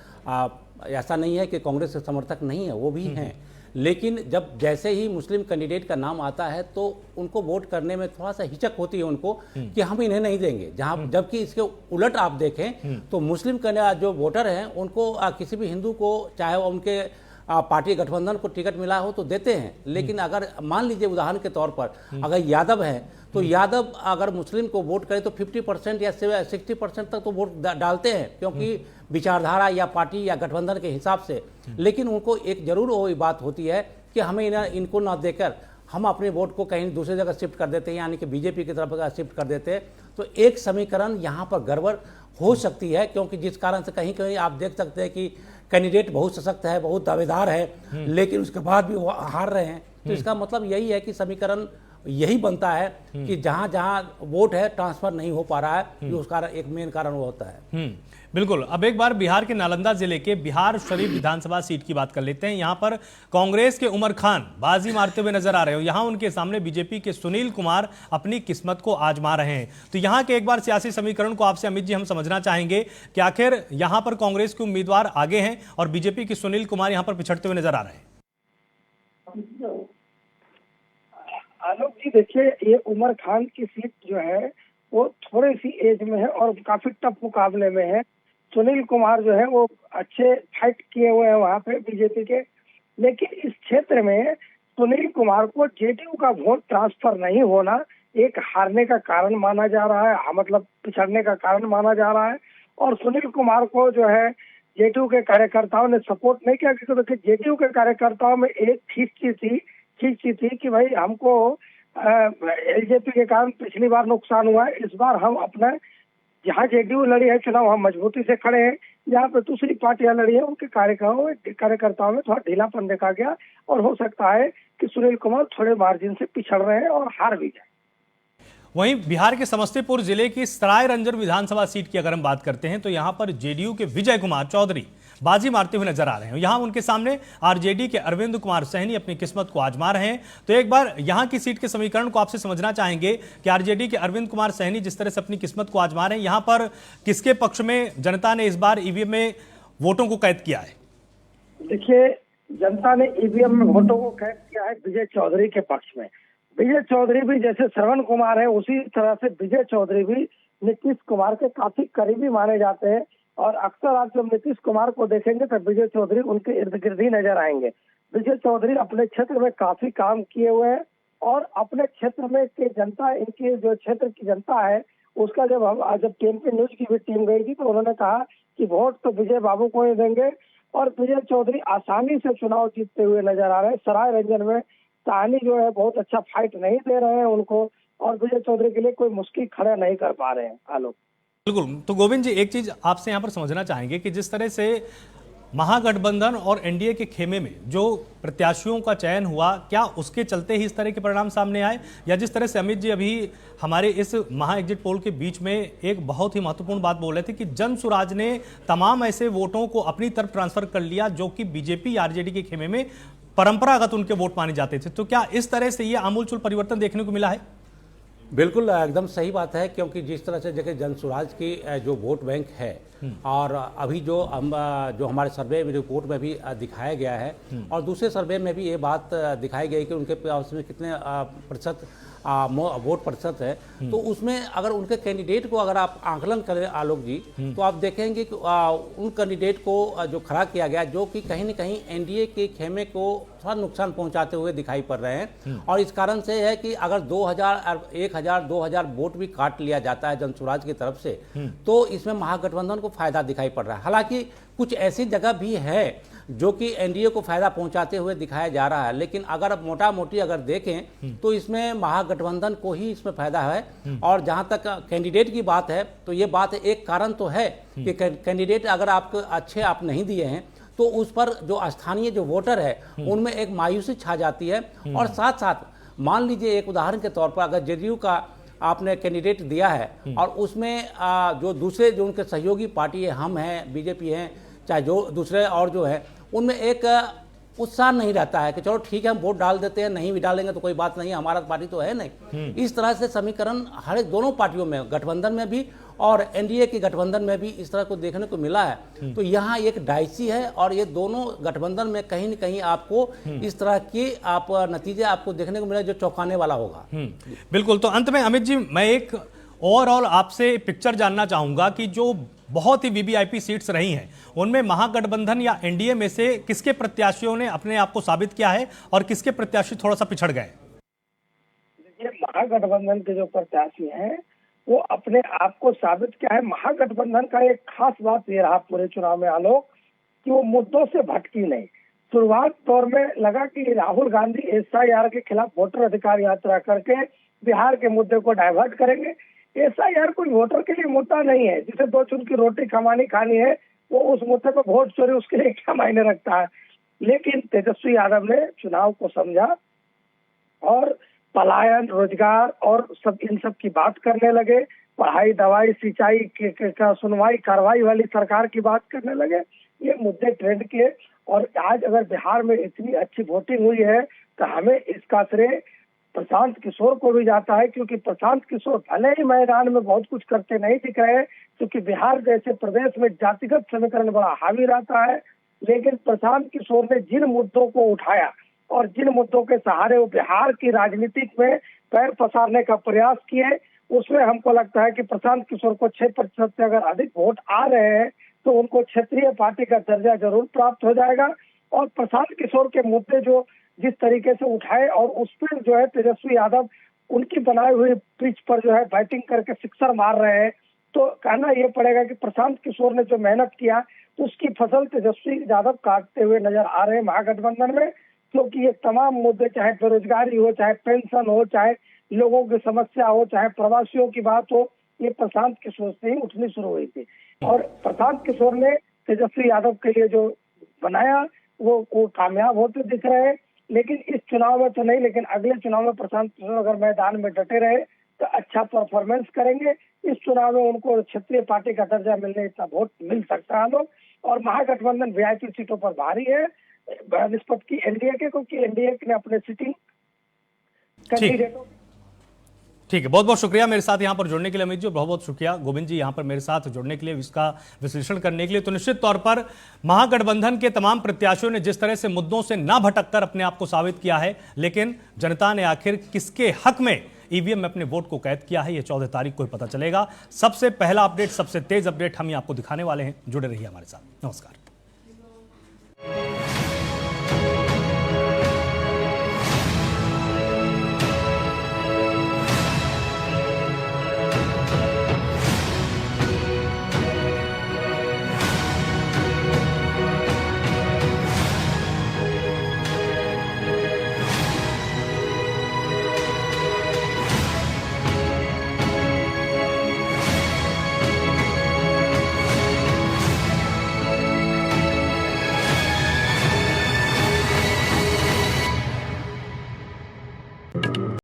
Speaker 18: ऐसा नहीं है कि कांग्रेस के समर्थक नहीं है, वो भी हैं, लेकिन जब जैसे ही मुस्लिम कैंडिडेट का नाम आता है तो उनको वोट करने में थोड़ा सा हिचक होती है उनको कि हम इन्हें नहीं देंगे। जहां जबकि इसके उलट आप देखें तो मुस्लिम जो वोटर हैं उनको किसी भी हिंदू को, चाहे उनके पार्टी गठबंधन को टिकट मिला हो तो देते हैं, लेकिन अगर मान लीजिए उदाहरण के तौर पर अगर यादव है तो यादव अगर मुस्लिम को वोट करे तो 50% या 60% तक तो वोट डालते हैं, क्योंकि विचारधारा या पार्टी या गठबंधन के हिसाब से। लेकिन उनको एक जरूर वो बात होती है कि हमें इनको ना देकर हम अपने वोट को कहीं दूसरी जगह शिफ्ट कर देते हैं, यानी कि बीजेपी की तरफ शिफ्ट कर देते हैं। तो एक समीकरण यहाँ पर गड़बड़ हो सकती है, क्योंकि जिस कारण से कहीं कहीं आप देख सकते हैं कि कैंडिडेट बहुत सशक्त है, बहुत दावेदार है, लेकिन उसके बाद भी वो हार रहे हैं। तो इसका मतलब यही है कि समीकरण यही बनता है कि जहां जहां वोट है ट्रांसफर नहीं हो पा रहा है, उसका एक मेन कारण वो होता है।
Speaker 2: बिल्कुल। अब एक बार बिहार के नालंदा जिले के बिहार शरीफ विधानसभा सीट की बात कर लेते हैं। यहां पर कांग्रेस के उमर खान बाजी मारते हुए नजर आ रहे हो, यहां उनके सामने बीजेपी के सुनील कुमार अपनी किस्मत को आजमा रहे हैं। तो यहां के एक बार सियासी समीकरण को आपसे अमित जी हम समझना चाहेंगे कि आखिर यहां पर कांग्रेस के उम्मीदवार आगे हैं और बीजेपी के सुनील कुमार यहां पर पिछड़ते हुए नजर आ रहे हैं।
Speaker 3: आलोक जी देखिए, ये उमर खान की सीट जो है वो थोड़ी सी एज में है और काफी टफ मुकाबले में है। सुनील कुमार जो है वो अच्छे फाइट किए हुए हैं वहाँ पे बीजेपी के, लेकिन इस क्षेत्र में सुनील कुमार को जेडीयू का वोट ट्रांसफर नहीं होना एक हारने का कारण माना जा रहा है, मतलब पिछड़ने का कारण माना जा रहा है। और सुनील कुमार को जो है जेडीयू के कार्यकर्ताओं ने सपोर्ट नहीं किया, क्योंकि जेडीयू के कार्यकर्ताओं में एक खींची थी कि भाई हमको एलजेपी के कारण पिछली बार नुकसान हुआ है, इस बार हम अपना जहाँ जेडीयू लड़ी है चुनाव हम मजबूती से खड़े हैं। जहाँ पे दूसरी पार्टियां लड़ी है उनके कार्यकर्ताओं में थोड़ा ढीलापन देखा गया और हो सकता है कि सुनील कुमार थोड़े मार्जिन से पिछड़ रहे हैं और हार भी जाए।
Speaker 2: वहीं बिहार के समस्तीपुर जिले की सराय रंजन विधानसभा सीट की अगर हम बात करते हैं तो यहां पर जेडीयू के विजय कुमार चौधरी बाजी मारते हुए नजर आ रहे हैं। यहां उनके सामने आरजेडी के अरविंद कुमार सहनी अपनी किस्मत को आजमा रहे हैं। तो एक बार यहां की सीट के समीकरण को आपसे समझना चाहेंगे कि आरजेडी के अरविंद कुमार सहनी जिस तरह से अपनी किस्मत को आजमा रहे हैं, यहां पर किसके पक्ष में जनता ने इस बार ईवीएम में वोटों को कैद किया है?
Speaker 3: देखिए, जनता ने ईवीएम में वोटों को कैद किया है विजय चौधरी के पक्ष में। विजय चौधरी भी जैसे श्रवण कुमार है उसी तरह से विजय चौधरी भी नीतीश कुमार के काफी करीबी माने जाते हैं और अक्सर आप जब नीतीश कुमार को देखेंगे तो विजय चौधरी उनके इर्द गिर्द ही नजर आएंगे। विजय चौधरी अपने क्षेत्र में काफी काम किए हुए हैं और अपने क्षेत्र में की जनता, इनकी जो क्षेत्र की जनता है उसका जब टीएमपी न्यूज की भी टीम गई थी तो उन्होंने कहा कि वोट तो विजय बाबू को ही देंगे और विजय चौधरी आसानी से चुनाव जीतते हुए नजर आ रहे हैं। सराय रंजन में साहनी जो है बहुत अच्छा फाइट नहीं दे रहे हैं उनको और विजय चौधरी के लिए कोई मुश्किल खड़ा नहीं कर पा रहे हैं। आलोक
Speaker 2: बिल्कुल। तो गोविंद जी, एक चीज आपसे यहां पर समझना चाहेंगे कि जिस तरह से महागठबंधन और एनडीए के खेमे में जो प्रत्याशियों का चयन हुआ, क्या उसके चलते ही इस तरह के परिणाम सामने आए, या जिस तरह से अमित जी अभी हमारे इस महा एग्जिट पोल के बीच में एक बहुत ही महत्वपूर्ण बात बोल रहे थे कि जन सुराज ने तमाम ऐसे वोटों को अपनी तरफ ट्रांसफर कर लिया जो कि बीजेपी आरजेडी के खेमे में परंपरागत उनके वोट माने जाते थे। तो क्या इस तरह से ये आमूलचूल परिवर्तन देखने को मिला है?
Speaker 18: बिल्कुल एकदम सही बात है, क्योंकि जिस तरह से जगह जनसुराज की जो वोट बैंक है और अभी जो हमारे सर्वे में रिपोर्ट में भी दिखाया गया है और दूसरे सर्वे में भी ये बात दिखाई गई कि उनके पास में कितने प्रतिशत वोट प्रतिशत है, तो उसमें अगर उनके कैंडिडेट को अगर आप आंकलन करें आलोक जी, तो आप देखेंगे कि उन कैंडिडेट को जो खड़ा किया गया जो कि कहीं न कहीं एनडीए के खेमे को थोड़ा नुकसान पहुंचाते हुए दिखाई पड़ रहे हैं। और इस कारण से है कि अगर 1000 वोट भी काट लिया जाता है जनसुराज की तरफ से, तो इसमें महागठबंधन को फायदा दिखाई पड़ रहा है। हालांकि कुछ ऐसी जगह भी है जो कि एनडीए को फायदा पहुंचाते हुए दिखाया जा रहा है, लेकिन अगर मोटा मोटी अगर देखें तो इसमें महागठबंधन को ही इसमें फायदा है। और जहां तक कैंडिडेट की बात है, तो ये बात एक कारण तो है कि कैंडिडेट अगर आपको अच्छे आप नहीं दिए हैं तो उस पर जो स्थानीय जो वोटर है उनमें एक मायूसी छा जाती है। और साथ साथ मान लीजिए एक उदाहरण के तौर पर अगर जेडीयू का आपने कैंडिडेट दिया है और उसमें जो दूसरे जो उनके सहयोगी पार्टी है, हम हैं, बीजेपी हैं, चाहे जो दूसरे और जो है, उनमें एक उत्साह नहीं रहता है कि चलो ठीक है हम वोट डाल देते हैं, नहीं भी डालेंगे तो कोई बात नहीं, हमारा पार्टी तो है नहीं। इस तरह से समीकरण हर एक दोनों पार्टियों में, गठबंधन में भी और एनडीए की गठबंधन में भी इस तरह को देखने को मिला है। तो यहाँ एक डाइसी है और ये दोनों गठबंधन में कहीं न कहीं आपको इस तरह के आप नतीजे आपको देखने को मिले जो चौंकाने वाला होगा।
Speaker 2: बिल्कुल। तो अंत में अमित जी, मैं एक ओवरऑल आपसे पिक्चर जानना चाहूंगा कि जो बहुत ही वीवीआईपी सीट्स रही हैं उनमें महागठबंधन या एनडीए में से किसके प्रत्याशियों ने अपने आप को साबित किया है और किसके प्रत्याशी थोड़ा सा पिछड़ गए?
Speaker 3: देखिए, महागठबंधन के जो प्रत्याशी हैं वो अपने आप को साबित किया है। महागठबंधन का एक खास बात ये रहा पूरे चुनाव में आलोक, कि वो मुद्दों से भटकी नहीं। शुरुआत दौर में लगा कि राहुल गांधी एसआईआर के खिलाफ वोटर अधिकार यात्रा करके बिहार के मुद्दे को डाइवर्ट करेंगे। एसआईआर कोई वोटर के लिए मुद्दा नहीं है, जिसे दो चुन की रोटी खानी है, वो उस मुद्दे पर वोट चोरी उसके लिए क्या मायने रखता है। लेकिन तेजस्वी यादव ने चुनाव को समझा और पलायन, रोजगार और सब इन सब की बात करने लगे। पढ़ाई, दवाई, सिंचाई का सुनवाई, कार्रवाई वाली सरकार की बात करने लगे। ये मुद्दे ट्रेंड के। और आज अगर बिहार में इतनी अच्छी वोटिंग हुई है तो हमें इसका श्रेय प्रशांत किशोर को भी जाता है, क्योंकि प्रशांत किशोर भले ही मैदान में बहुत कुछ करते नहीं दिख रहे, क्योंकि बिहार जैसे प्रदेश में जातिगत समीकरण बड़ा हावी रहता है, लेकिन प्रशांत किशोर ने जिन मुद्दों को उठाया और जिन मुद्दों के सहारे वो बिहार की राजनीति में पैर पसारने का प्रयास किए, उसमें हमको लगता है कि प्रशांत किशोर को 6% से अगर अधिक वोट आ रहे हैं तो उनको क्षेत्रीय पार्टी का दर्जा जरूर प्राप्त हो जाएगा। और प्रशांत किशोर के मुद्दे जो जिस तरीके से उठाए और उस पर जो है तेजस्वी यादव उनकी बनाई हुई पिच पर जो है बैटिंग करके सिक्सर मार रहे हैं, तो कहना ये पड़ेगा कि प्रशांत किशोर ने जो मेहनत किया तो उसकी फसल तेजस्वी यादव काटते हुए नजर आ रहे हैं महागठबंधन में। क्योंकि ये तमाम मुद्दे, चाहे बेरोजगारी हो, चाहे पेंशन हो, चाहे लोगों की समस्या हो, चाहे प्रवासियों की बात हो, ये प्रशांत किशोर से ही उठनी शुरू हुई थी। और प्रशांत किशोर ने तेजस्वी यादव के लिए जो बनाया वो कामयाब होते दिख रहे हैं। लेकिन इस चुनाव में तो नहीं, लेकिन अगले चुनाव में प्रशांत किशोर अगर मैदान में डटे रहे तो अच्छा परफॉर्मेंस करेंगे। इस चुनाव में उनको क्षेत्रीय पार्टी का दर्जा मिलने इतना वोट मिल सकता है लोग। और महागठबंधन वीआईपी सीटों पर भारी है निस्बत की एनडीए के, क्योंकि एनडीए ने अपने सिटिंग कैंडिडेटों।
Speaker 2: ठीक है, बहुत बहुत शुक्रिया मेरे साथ यहाँ पर जुड़ने के लिए अमित जी, बहुत बहुत शुक्रिया गोविंद जी यहाँ पर मेरे साथ जुड़ने के लिए, इसका विश्लेषण करने के लिए। तो निश्चित तौर पर महागठबंधन के तमाम प्रत्याशियों ने जिस तरह से मुद्दों से ना भटककर अपने आप को साबित किया है, लेकिन जनता ने आखिर किसके हक में ईवीएम में अपने वोट को कैद किया है, यह 14 तारीख को ही पता चलेगा। सबसे पहला अपडेट, सबसे तेज अपडेट हम ही आपको दिखाने वाले हैं। जुड़े रहिए हमारे साथ। नमस्कार।